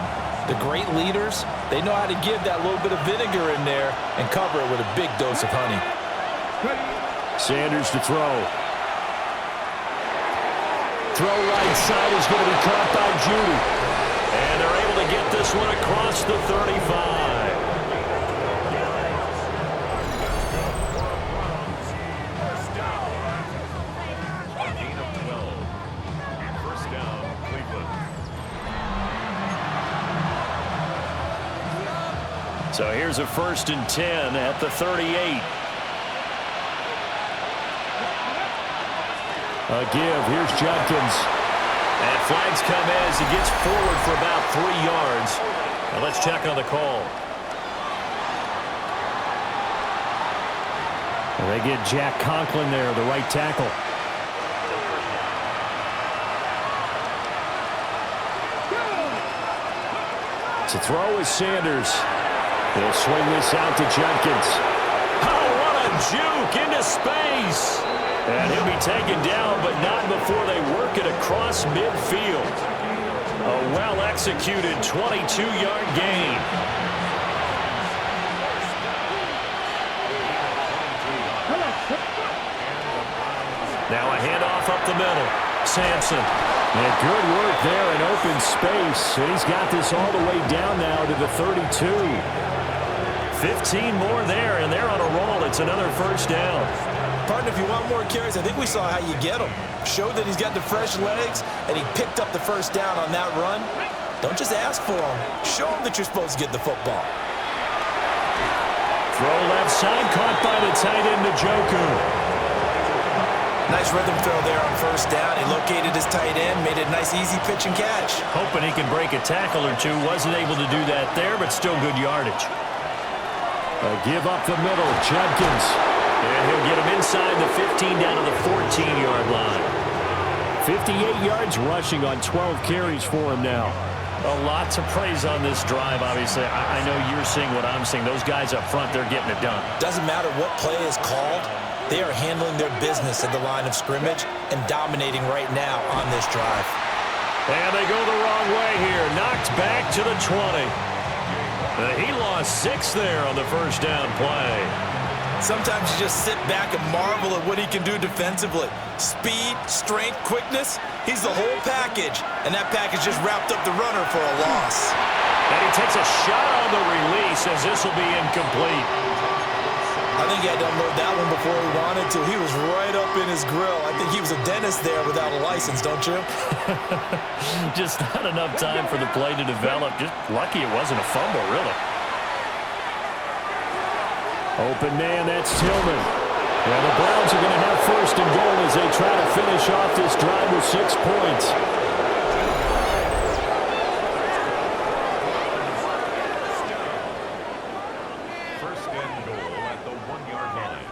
the great leaders, they know how to give that little bit of vinegar in there and cover it with a big dose of honey. Sanders to throw. Throw right side is going to be caught by Judy. And they're able to get this one across the 35. First down. Gain of 12. First down, Cleveland. So here's a 1st and 10 at the 38. A give. Here's Judkins. And flags come as he gets forward for about 3 yards. Now let's check on the call. And they get Jack Conklin there, the right tackle. To throw is Sanders. He'll swing this out to Judkins. Oh, what a juke into space. And he'll be taken down, but not before they work it across midfield. A well-executed 22-yard gain. Now a handoff up the middle. Sampson. And good work there in open space. And he's got this all the way down now to the 32. 15 more there, and they're on a roll. It's another first down. Partner, if you want more carries, I think we saw how you get them. Showed that he's got the fresh legs, and he picked up the first down on that run. Don't just ask for them. Show them that you're supposed to get the football. Throw left side, caught by the tight end, Njoku. Nice rhythm throw there on first down. He located his tight end, made it a nice, easy pitch and catch. Hoping he can break a tackle or two. Wasn't able to do that there, but still good yardage. A give up the middle, Judkins. And he'll get him inside the 15 down to the 14-yard line. 58 yards rushing on 12 carries for him now. A lot to praise on this drive, obviously. I know you're seeing what I'm seeing. Those guys up front, they're getting it done. Doesn't matter what play is called. They are handling their business at the line of scrimmage and dominating right now on this drive. And they go the wrong way here. Knocked back to the 20. He lost 6 there on the first down play. Sometimes you just sit back and marvel at what he can do defensively. Speed, strength, quickness, he's the whole package. And that package just wrapped up the runner for a loss. And he takes a shot on the release as this will be incomplete. I think he had to unload that one before he wanted to. He was right up in his grill. I think he was a dentist there without a license, don't you? Just not enough time for the play to develop. Just lucky it wasn't a fumble, really. Open man, that's Tillman. And the Browns are going to have first and goal as they try to finish off this drive with 6 points. First and goal at the 1-yard line.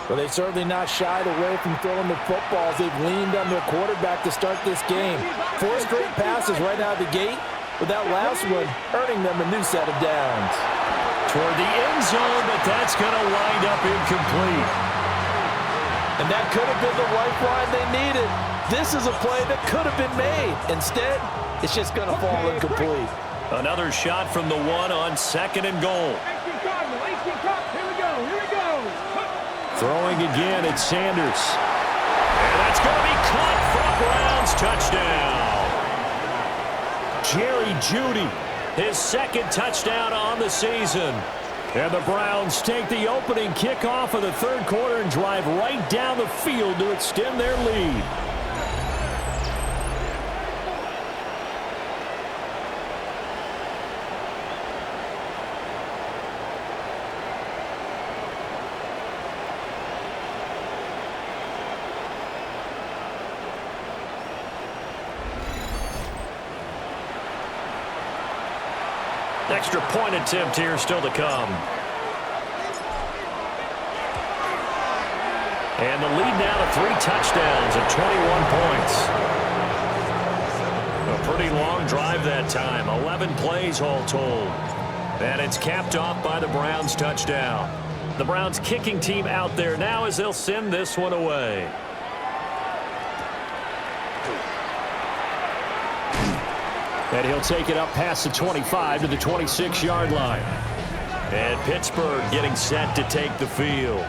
But they've certainly not shied away from throwing the footballs. They've leaned on their quarterback to start this game. 4 straight passes right out of the gate, with that last one earning them a new set of downs. Toward the end zone, but that's going to wind up incomplete. And that could have been the lifeline they needed. This is a play that could have been made. Instead, it's just going to fall incomplete. Another shot from the one on 2nd and goal. Here we go. Throwing again, it's Sanders. And that's going to be caught for a Browns touchdown. Jerry Jeudy, his 2nd touchdown on the season. And the Browns take the opening kickoff of the 3rd quarter and drive right down the field to extend their lead. Extra point attempt here still to come. And the lead now to 3 touchdowns at 21 points. A pretty long drive that time. 11 plays all told. And it's capped off by the Browns touchdown. The Browns kicking team out there now as they'll send this one away. And he'll take it up past the 25 to the 26-yard line. And Pittsburgh getting set to take the field.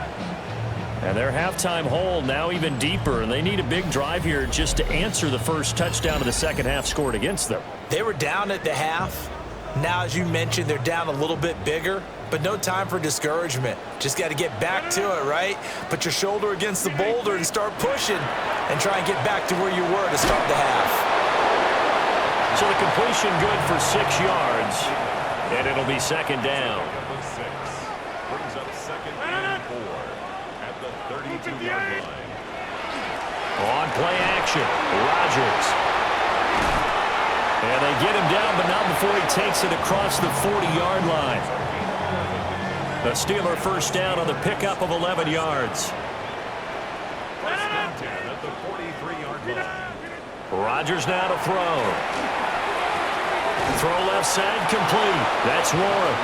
And their halftime hole now even deeper, and they need a big drive here just to answer the first touchdown of the second half scored against them. They were down at the half. Now, as you mentioned, they're down a little bit bigger, but no time for discouragement. Just got to get back to it, right? Put your shoulder against the boulder and start pushing and try and get back to where you were to start the half. So the completion good for 6 yards, and it'll be 2nd down. Brings up 2nd and 4 at the 32-yard line. On play action, Rodgers. And they get him down, but not before he takes it across the 40-yard line. The Steeler first down on the pickup of 11 yards. First and 10 at the 43-yard line. Rodgers now to throw. Throw left side complete. That's Warren.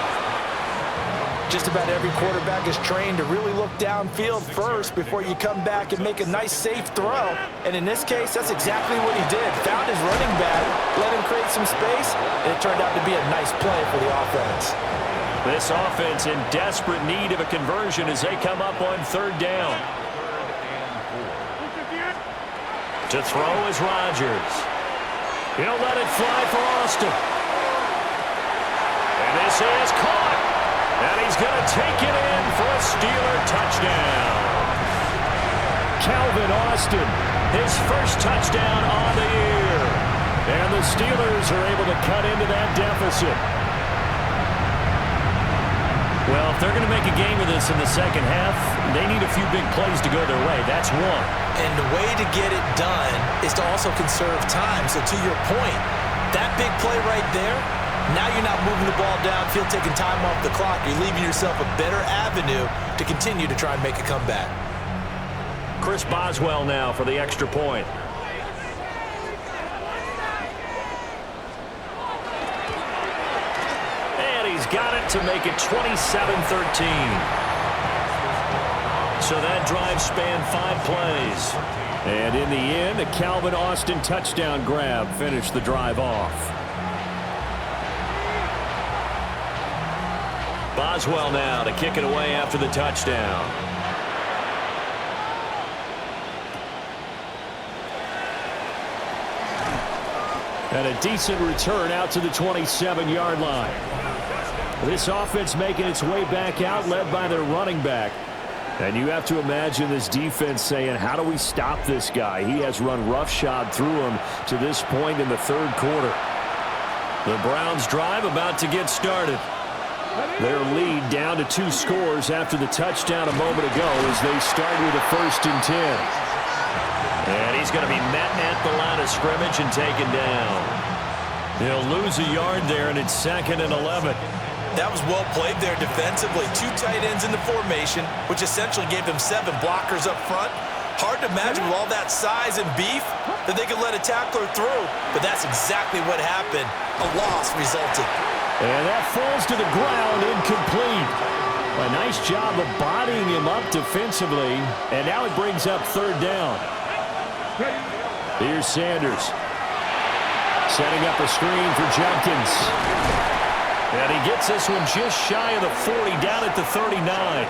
Just about every quarterback is trained to really look downfield first before you come back and make a nice, safe throw. And in this case, that's exactly what he did. Found his running back, let him create some space, and it turned out to be a nice play for the offense. This offense in desperate need of a conversion as they come up on 3rd down. To throw is Rodgers. He'll let it fly for Austin. And this is caught. And he's going to take it in for a Steeler touchdown. Calvin Austin, his first touchdown on the year. And the Steelers are able to cut into that deficit. Well, if they're going to make a game of this in the second half, they need a few big plays to go their way. That's one. And the way to get it done is to also conserve time. So to your point, that big play right there, now you're not moving the ball downfield, taking time off the clock. You're leaving yourself a better avenue to continue to try and make a comeback. Chris Boswell now for the extra point. Got it to make it 27-13. So that drive spanned 5 plays. And in the end, a Calvin Austin touchdown grab finished the drive off. Boswell now to kick it away after the touchdown. And a decent return out to the 27-yard line. This offense making its way back out, led by their running back. And you have to imagine this defense saying, how do we stop this guy? He has run roughshod through him to this point in the 3rd quarter. The Browns drive about to get started. Their lead down to 2 scores after the touchdown a moment ago as they start with a 1st and 10. And he's going to be met at the line of scrimmage and taken down. He'll lose a yard there, and it's 2nd and 11. That was well played there defensively. 2 tight ends in the formation, which essentially gave them 7 blockers up front. Hard to imagine with all that size and beef that they could let a tackler through, but that's exactly what happened. A loss resulted. And that falls to the ground, incomplete. A nice job of bodying him up defensively, and now it brings up 3rd down. Here's Sanders. Setting up a screen for Judkins. And he gets this one just shy of the 40, down at the 39.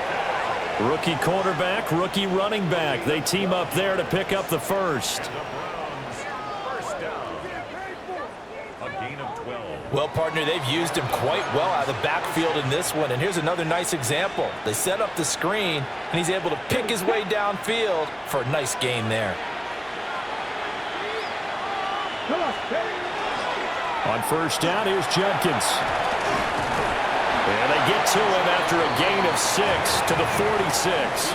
Rookie quarterback, rookie running back. They team up there to pick up the first. First down. A gain of 12. Well, partner, they've used him quite well out of the backfield in this one. And here's another nice example. They set up the screen, and he's able to pick his way downfield for a nice gain there. On first down, here's Judkins. And they get to him after a gain of 6 to the 46.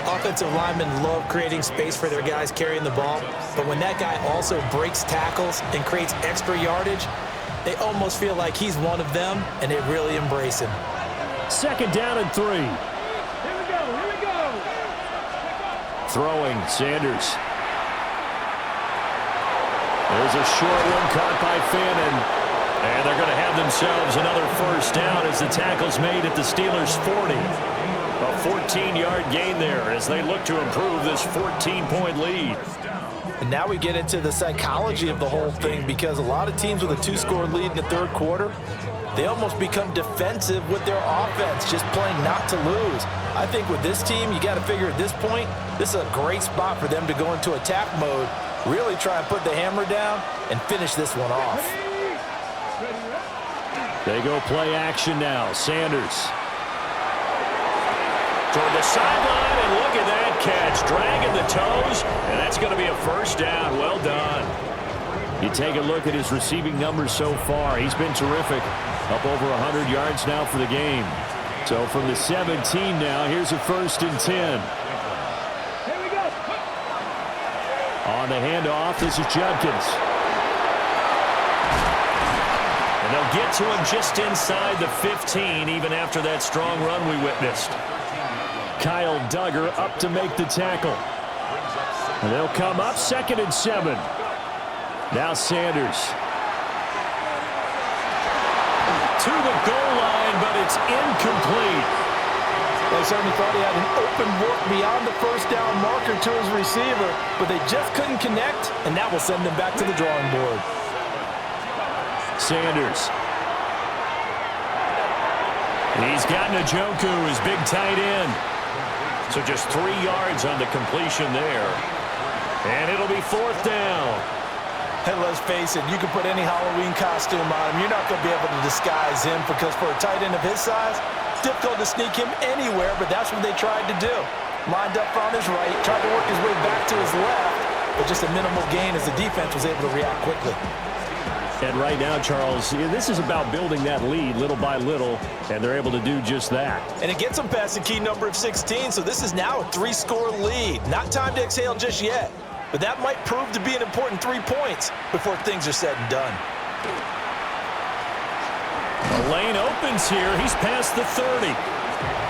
Offensive linemen love creating space for their guys carrying the ball, but when that guy also breaks tackles and creates extra yardage, they almost feel like he's one of them, and they really embrace him. Second down and 3. Here we go. Throwing, Sanders. There's a short one caught by Fannin. And they're going to have themselves another first down as the tackle's made at the Steelers' 40. A 14-yard gain there as they look to improve this 14-point lead. And now we get into the psychology of the whole thing, because a lot of teams with a 2-score lead in the third quarter, they almost become defensive with their offense, just playing not to lose. I think with this team, you got to figure at this point, this is a great spot for them to go into attack mode, really try and put the hammer down and finish this one off. They go play action now. Sanders. Toward the sideline, and look at that catch. Dragging the toes, and that's going to be a first down. Well done. You take a look at his receiving numbers so far. He's been terrific. Up over 100 yards now for the game. So from the 17 now, here's a first and 10. Here we go. On the handoff, this is Judkins. And they'll get to him just inside the 15, even after that strong run we witnessed. Kyle Duggar up to make the tackle. And they'll come up 2nd and 7. Now Sanders. To the goal line, but it's incomplete. They certainly thought he had an open look beyond the first down marker to his receiver, but they just couldn't connect, and that will send them back to the drawing board. Sanders. He's got Njoku, his big tight end. So just 3 yards on the completion there. And it'll be 4th down. Hey, let's face it, you can put any Halloween costume on him. You're not going to be able to disguise him, because for a tight end of his size, difficult to sneak him anywhere, but that's what they tried to do. Lined up on his right, tried to work his way back to his left, but just a minimal gain as the defense was able to react quickly. And right now, Charles, this is about building that lead little by little, and they're able to do just that. And it gets them past the key number of 16, so this is now a 3-score lead. Not time to exhale just yet, but that might prove to be an important 3 points before things are said and done. The lane opens here. He's past the 30.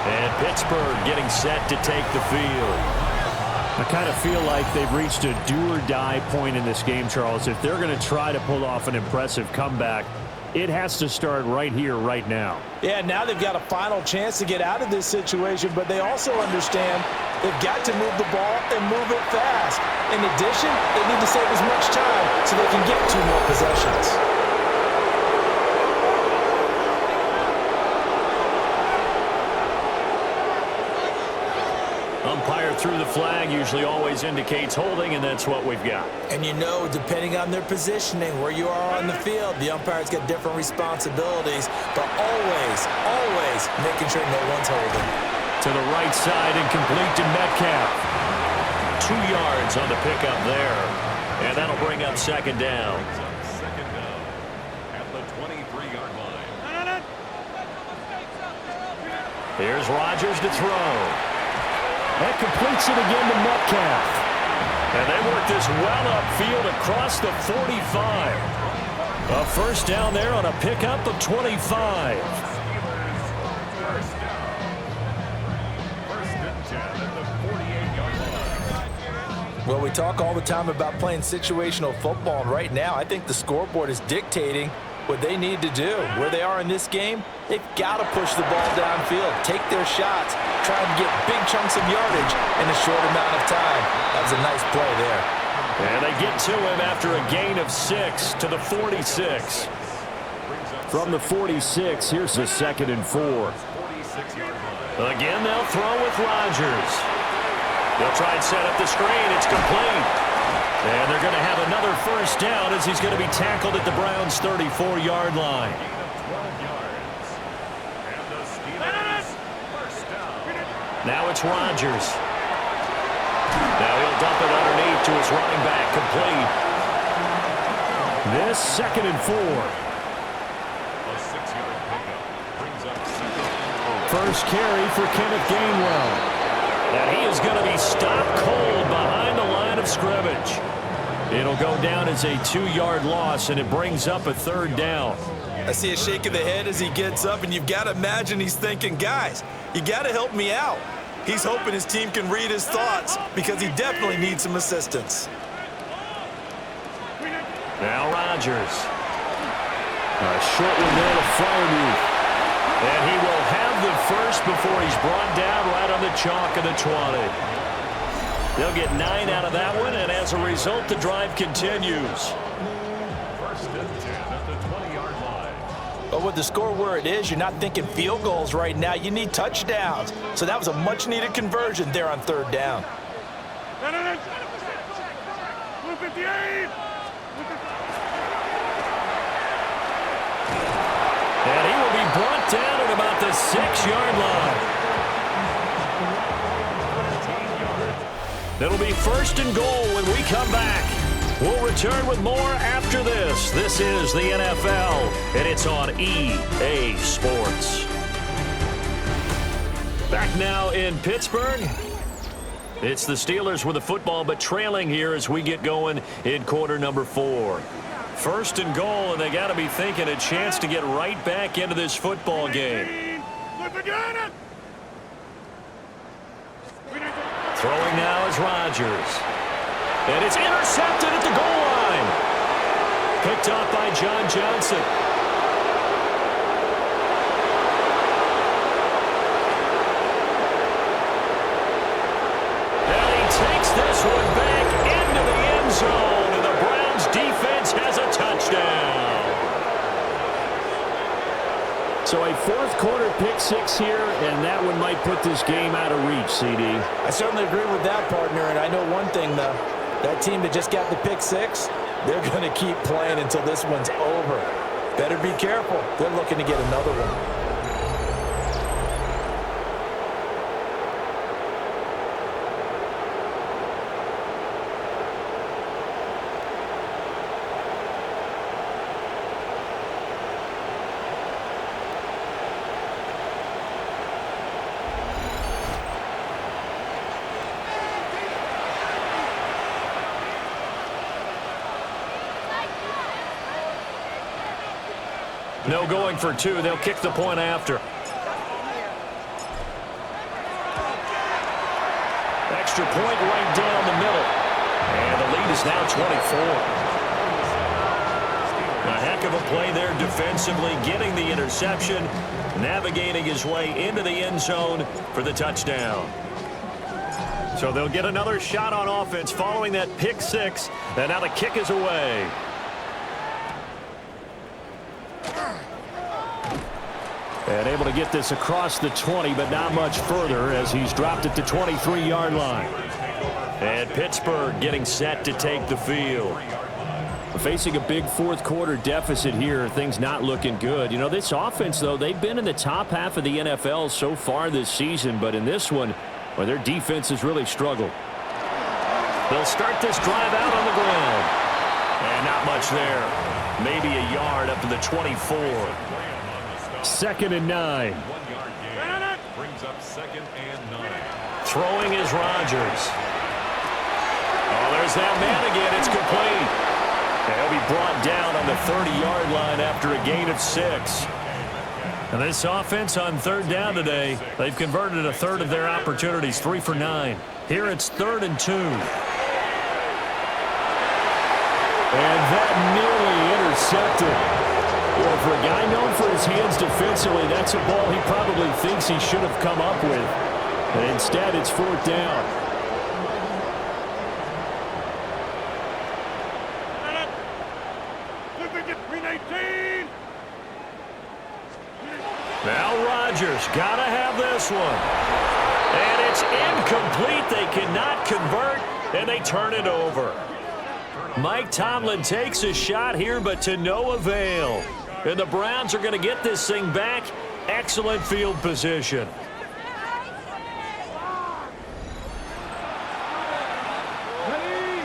And Pittsburgh getting set to take the field. I kind of feel like they've reached a do-or-die point in this game, Charles. If they're going to try to pull off an impressive comeback, it has to start right here, right now. Yeah, now they've got a final chance to get out of this situation, but they also understand they've got to move the ball and move it fast. In addition, they need to save as much time so they can get 2 more possessions. Umpire through the flag usually always indicates holding, and that's what we've got. And you know, depending on their positioning, where you are on the field, the umpire's got different responsibilities, but always making sure no one's holding. To the right side and complete to Metcalf. 2 yards on the pickup there. And that'll bring up 2nd down. Second down at the 23-yard line. Here's Rodgers to throw. That completes it again to Metcalf. And they work this well upfield across the 45. A first down there on a pickup of 25. Well, we talk all the time about playing situational football, and right now I think the scoreboard is dictating what they need to do. Where they are in this game, they've got to push the ball downfield, take their shots, try and get big chunks of yardage in a short amount of time. That was a nice play there. And they get to him after a gain of 6 to the 46. From the 46, here's a 2nd and 4. Again, they'll throw with Rodgers. They'll try and set up the screen. It's complete. And they're going to have another first down as he's going to be tackled at the Browns' 34-yard line. Now it's Rodgers. Now he'll dump it underneath to his running back, complete. This 2nd and 4. First carry for Kenneth Gainwell. And he is going to be stopped cold behind the line of scrimmage. It'll go down as a 2-yard loss, and it brings up a 3rd down. I see a shake of the head as he gets up, and you've got to imagine he's thinking, guys, you got to help me out. He's hoping his team can read his thoughts because he definitely needs some assistance. Now Rodgers. A short one there to Freiermuth. And he will have the first before he's brought down right on the chalk of the 20. They'll get 9 out of that one, and as a result, the drive continues. First and 10 at the 20-yard line. But with the score where it is, you're not thinking field goals right now. You need touchdowns. So that was a much-needed conversion there on 3rd down. 58! And he will be brought down at about the 6-yard line. It'll be 1st and goal when we come back. We'll return with more after this. This is the NFL, and it's on EA Sports. Back now in Pittsburgh. It's the Steelers with the football, but trailing here as we get going in quarter number 4. 1st and goal, and they got to be thinking a chance to get right back into this football game. Throwing now is Rodgers. And it's intercepted at the goal line. Picked off by John Johnson. And he takes this one back into the end zone, and the Browns defense has a touchdown. So a 4th quarter pick 6 here, and that one might put this game out of reach, CD. I certainly agree with that, partner, and I know one thing, though. That team that just got the pick 6, they're going to keep playing until this one's over. Better be careful. They're looking to get another one. No going for 2. They'll kick the point after. Extra point right down the middle. And the lead is now 24. A heck of a play there defensively, getting the interception, navigating his way into the end zone for the touchdown. So they'll get another shot on offense following that pick 6. And now the kick is away. And able to get this across the 20, but not much further as he's dropped it to 23-yard line. And Pittsburgh getting set to take the field. Facing a big 4th quarter deficit here, things not looking good. You know, this offense, though, they've been in the top half of the NFL so far this season, but in this one, well, their defense has really struggled. They'll start this drive out on the ground. And not much there. Maybe a yard up to the 24. 2nd and 9. 1-yard gain brings up 2nd and 9. Throwing is Rodgers. Oh, there's that man again. It's complete. And he'll be brought down on the 30-yard line after a gain of 6. And this offense on 3rd down today, they've converted a 1/3 of their opportunities, 3 for 9. Here it's 3rd and 2. And that nearly intercepted. Well, for a guy known for his hands defensively, that's a ball he probably thinks he should have come up with. And instead, it's 4th down. Chargers gotta have this one. And it's incomplete. They cannot convert, and they turn it over. Mike Tomlin takes a shot here, but to no avail. And the Browns are going to get this thing back. Excellent field position.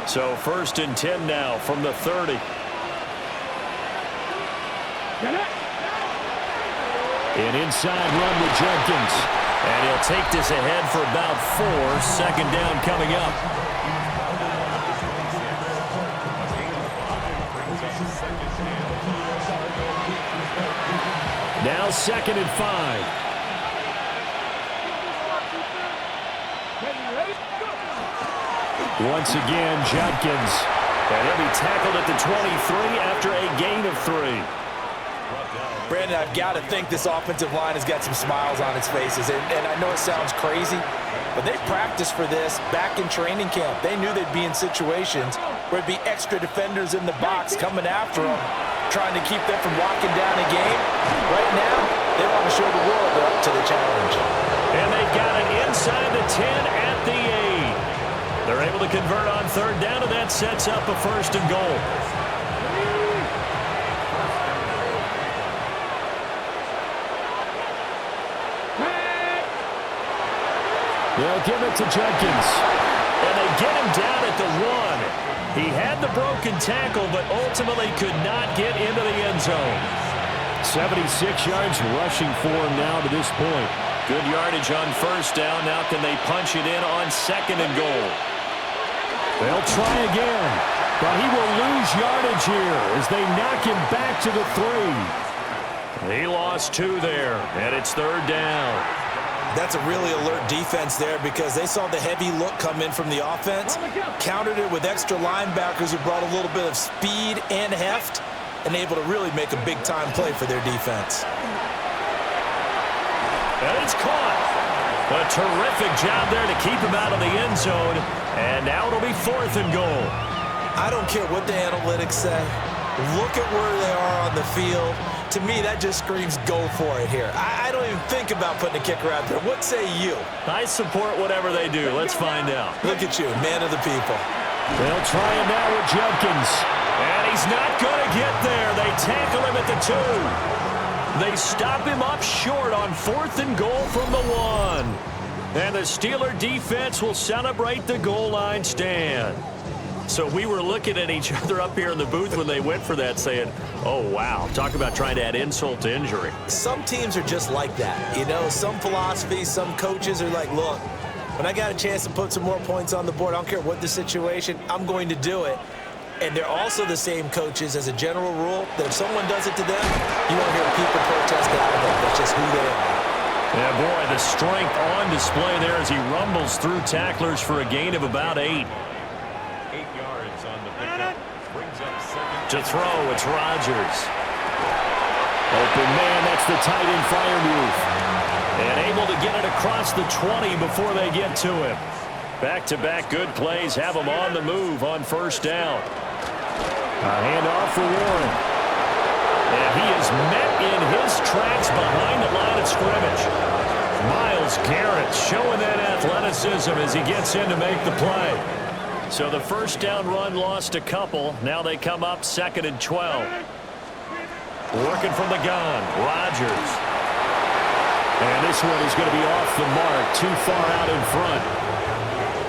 So 1st and 10 now from the 30. An inside run with Jenkins. And he'll take this ahead for about 4. 2nd down coming up. Now 2nd and 5. Once again, Jenkins. And he'll be tackled at the 23 after a gain of 3. Brandon, I've got to think this offensive line has got some smiles on its faces. And I know it sounds crazy, but they practiced for this back in training camp. They knew they'd be in situations where it'd be extra defenders in the box coming after them, trying to keep them from locking down a game. Right now, they want to show the world they're up to the challenge. And they've got it inside the 10 at the 8. They're able to convert on 3rd down, and that sets up a 1st and goal. They'll give it to Jenkins. And they get him down at the 1. He had the broken tackle, but ultimately could not get into the end zone. 76 yards rushing for him now to this point. Good yardage on 1st down. Now can they punch it in on 2nd and goal? They'll try again, but he will lose yardage here as they knock him back to the 3. He lost 2 there, and it's 3rd down. That's a really alert defense there because they saw the heavy look come in from the offense, countered it with extra linebackers who brought a little bit of speed and heft, and able to really make a big-time play for their defense. And it's caught. A terrific job there to keep him out of the end zone, and now it'll be 4th and goal. I don't care what the analytics say. Look at where they are on the field. To me, that just screams go for it here. I don't even think about putting a kicker out there. What say you? I support whatever they do. Let's find out. Look at you, man of the people. They'll try him now with Jenkins. And he's not going to get there. They tackle him at the 2. They stop him up short on 4th and goal from the 1. And the Steeler defense will celebrate the goal line stand. So we were looking at each other up here in the booth when they went for that saying, oh, wow, talk about trying to add insult to injury. Some teams are just like that. You know, some philosophies, some coaches are like, look, when I got a chance to put some more points on the board, I don't care what the situation, I'm going to do it. And they're also the same coaches as a general rule that if someone does it to them, you won't hear people protest out of it. That's just who they are. Yeah, boy, the strength on display there as he rumbles through tacklers for a gain of about 8. To throw, it's Rodgers. Open man, that's the tight end fire move. And able to get it across the 20 before they get to him. Back-to-back good plays have him on the move on 1st down. A handoff for Warren. And he is met in his tracks behind the line of scrimmage. Myles Garrett showing that athleticism as he gets in to make the play. So the 1st down run lost a couple. Now they come up 2nd and 12. Working from the gun, Rodgers. And this one is going to be off the mark, too far out in front.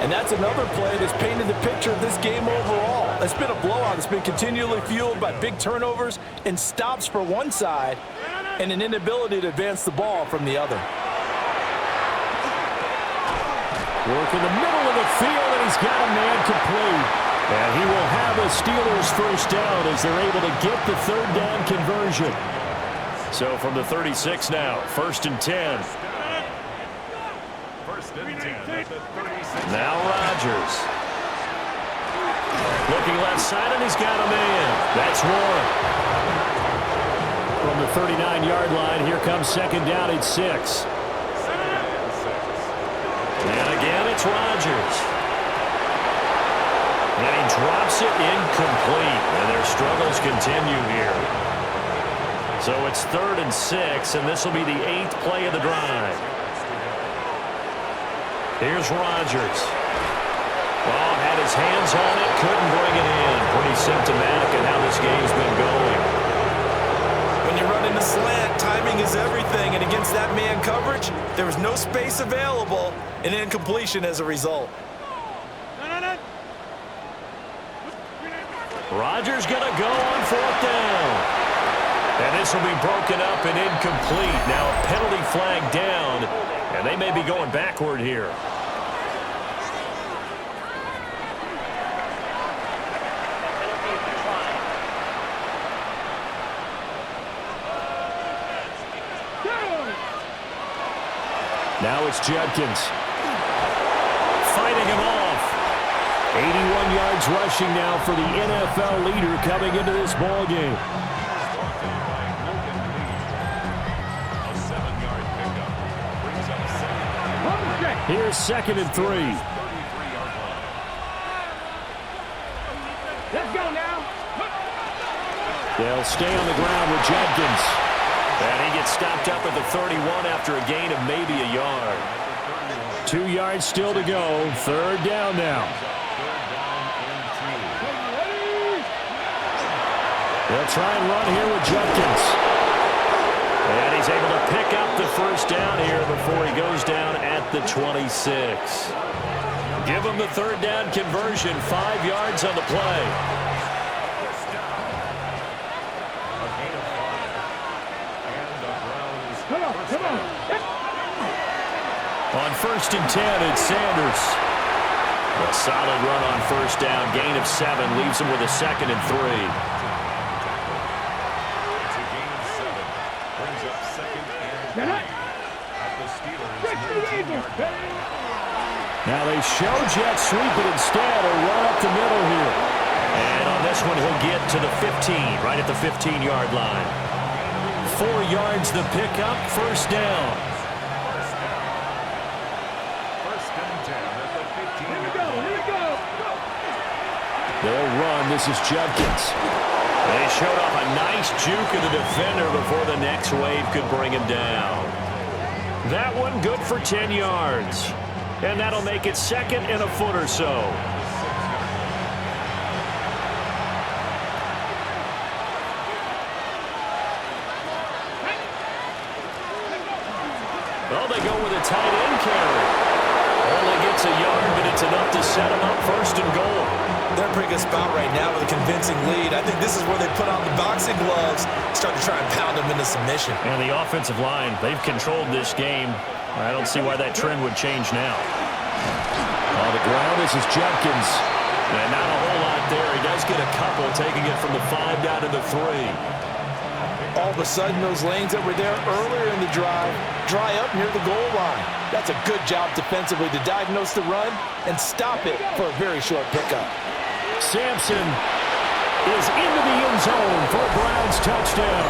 And that's another play that's painted the picture of this game overall. It's been a blowout. It's been continually fueled by big turnovers and stops for one side and an inability to advance the ball from the other. Work in the middle of the field, and he's got a man complete. And he will have a Steelers 1st down as they're able to get the 3rd down conversion. So from the 36 now, 1st and 10. 1st and 10 at the 36. Now Rodgers. Looking left side, and he's got a man. That's Warren. From the 39-yard line, here comes 2nd down at 6. And again, it's Rodgers. And he drops it incomplete. And their struggles continue here. So it's 3rd and 6, and this will be the 8th play of the drive. Here's Rodgers. Well, had his hands on it, couldn't bring it in. Pretty symptomatic of how this game's been going. When you're running a slant, timing is everything, and against that man coverage, there was no space available, and incompletion as a result. Rodgers going to go on 4th down. And this will be broken up and incomplete. Now a penalty flag down, and they may be going backward here. Now it's Judkins. Fighting him off. 81 yards rushing now for the NFL leader coming into this ball game. A 7-yard pickup brings up 7. Here's 2nd and 3. Let's go now. They'll stay on the ground with Judkins. And he gets stopped up at the 31 after a gain of maybe a yard. 2 yards still to go. 3rd down now. They'll try and run here with Judkins. And he's able to pick up the 1st down here before he goes down at the 26. Give him the 3rd down conversion. 5 yards on the play. On 1st and 10, it's Sanders. A solid run on 1st down. Gain of 7 leaves him with a 2nd and 3. It's a gain of 7. Brings up 2nd and 3 at the Steelers' 19-yard line. Now they show jet sweep it instead or run up the middle here. And on this one, he'll get to the 15, right at the 15-yard line. 4 yards the pickup, 1st down. They'll run. This is Judkins. They showed off a nice juke of the defender before the next wave could bring him down. That one good for 10 yards. And that'll make it 2nd and a foot or so. Well, they go with a tight end carry. Only gets a yard, but it's enough to set him up 1st and goal. They're in a pretty good spot right now with a convincing lead. I think this is where they put on the boxing gloves, start to try and pound them into submission. And the offensive line, they've controlled this game. I don't see why that trend would change now. On the ground, this is Judkins. And not a whole lot there. He does get a couple, taking it from the 5 down to the 3. All of a sudden, those lanes that were there earlier in the drive dry up near the goal line. That's a good job defensively to diagnose the run and stop it for a very short pickup. Sampson is into the end zone for a Browns touchdown.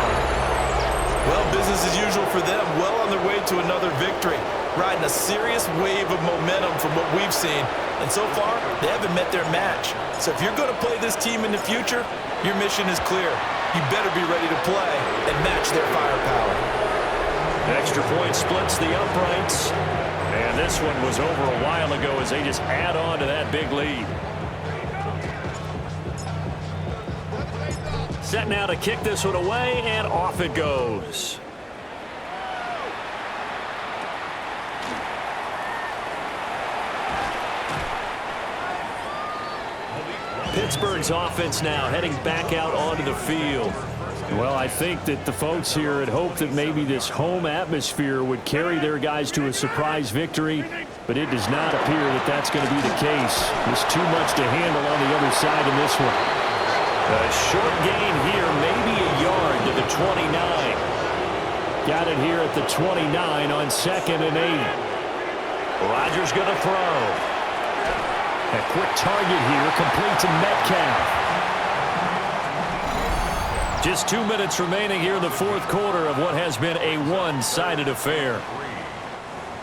Well, business as usual for them. Well on their way to another victory. Riding a serious wave of momentum from what we've seen. And so far, they haven't met their match. So if you're going to play this team in the future, your mission is clear. You better be ready to play and match their firepower. Extra point splits the uprights. And this one was over a while ago as they just add on to that big lead. Set now to kick this one away, and off it goes. Pittsburgh's offense now heading back out onto the field. Well, I think that the folks here had hoped that maybe this home atmosphere would carry their guys to a surprise victory, but it does not appear that that's going to be the case. There's too much to handle on the other side in this one. A short gain here, maybe a yard to the 29. Got it here at the 29 on 2nd and 8. Rodgers going to throw. A quick target here, complete to Metcalf. Just 2 minutes remaining here in the 4th quarter of what has been a one-sided affair.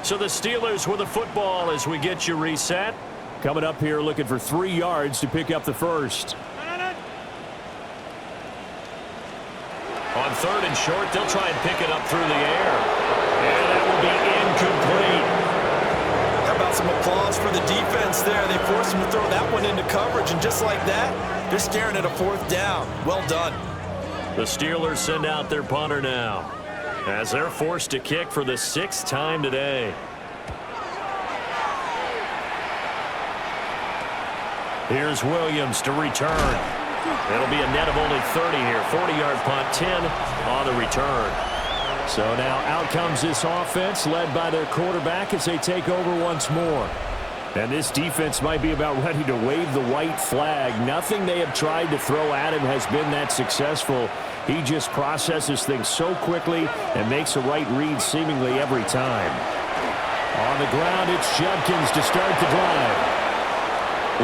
So the Steelers with the football as we get you reset. Coming up here looking for 3 yards to pick up the 1st. On 3rd and short, they'll try and pick it up through the air. And that will be incomplete. How about some applause for the defense there? They forced him to throw that one into coverage, and just like that, they're staring at a 4th down. Well done. The Steelers send out their punter now, as they're forced to kick for the 6th time today. Here's Williams to return. It'll be a net of only 30 here. 40-yard punt, 10 on the return. So now out comes this offense led by their quarterback as they take over once more. And this defense might be about ready to wave the white flag. Nothing they have tried to throw at him has been that successful. He just processes things so quickly and makes the right read seemingly every time. On the ground, it's Judkins to start the drive.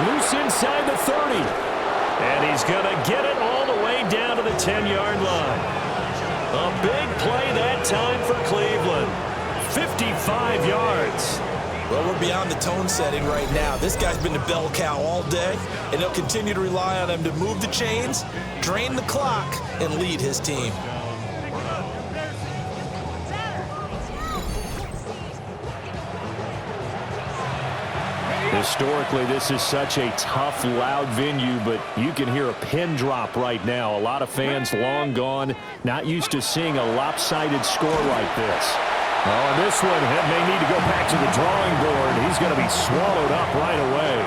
Loose inside the 30. And he's going to get it all the way down to the 10-yard line. A big play that time for Cleveland. 55 yards. Well, we're beyond the tone setting right now. This guy's been the bell cow all day, and they'll continue to rely on him to move the chains, drain the clock, and lead his team. Historically, this is such a tough, loud venue, but you can hear a pin drop right now. A lot of fans long gone, not used to seeing a lopsided score like this. Oh, and this one may need to go back to the drawing board. He's going to be swallowed up right away.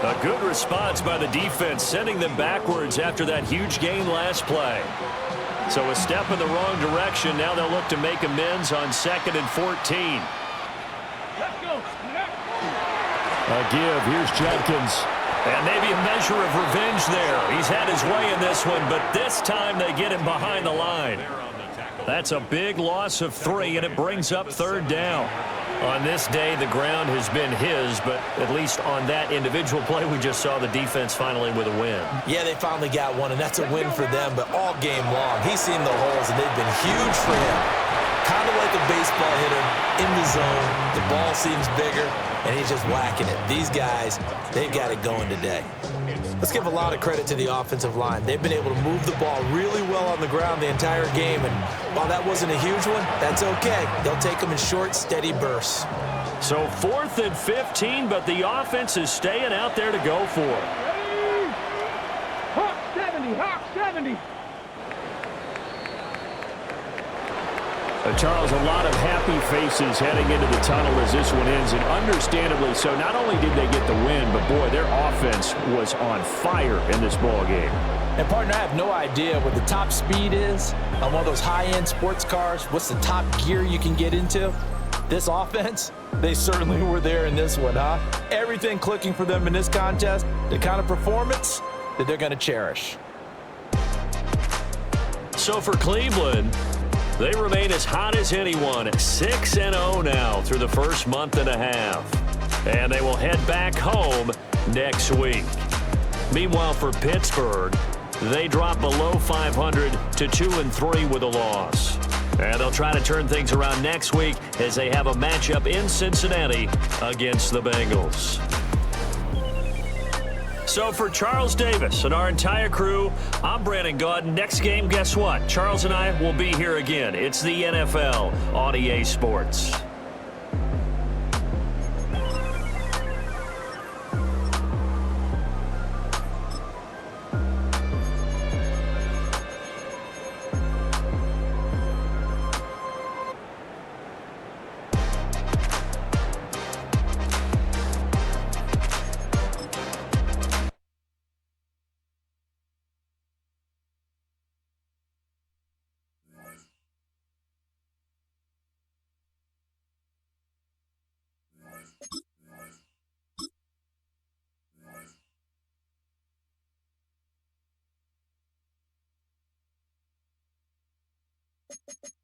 A good response by the defense, sending them backwards after that huge gain last play. So a step in the wrong direction. Now they'll look to make amends on 2nd and 14. A give. Here's Judkins. And maybe a measure of revenge there. He's had his way in this one, but this time they get him behind the line. That's a big loss of 3, and it brings up 3rd down. On this day, the ground has been his, but at least on that individual play, we just saw the defense finally with a win. Yeah, they finally got one, and that's a win for them, but all game long, he's seen the holes, and they've been huge for him. Kind of like a baseball hitter in the zone. The ball seems bigger, and he's just whacking it. These guys, they've got it going today. Let's give a lot of credit to the offensive line. They've been able to move the ball really well on the ground the entire game, and while that wasn't a huge one, that's okay. They'll take them in short, steady bursts. So 4th and 15, but the offense is staying out there to go for it. Hawk 70, Hawk 70. Charles, a lot of happy faces heading into the tunnel as this one ends, and understandably so. Not only did they get the win, but boy, their offense was on fire in this ball game. And partner, I have no idea what the top speed is on one of those high-end sports cars. What's the top gear you can get into? This offense, they certainly were there in this one, huh? Everything clicking for them in this contest, the kind of performance that they're going to cherish. So for Cleveland, they remain as hot as anyone, 6-0 now through the first month and a half. And they will head back home next week. Meanwhile, for Pittsburgh, they drop below 500 to 2-3 with a loss. And they'll try to turn things around next week as they have a matchup in Cincinnati against the Bengals. So for Charles Davis and our entire crew, I'm Brandon Gaudin. Next game, guess what? Charles and I will be here again. It's the NFL on EA Sports. You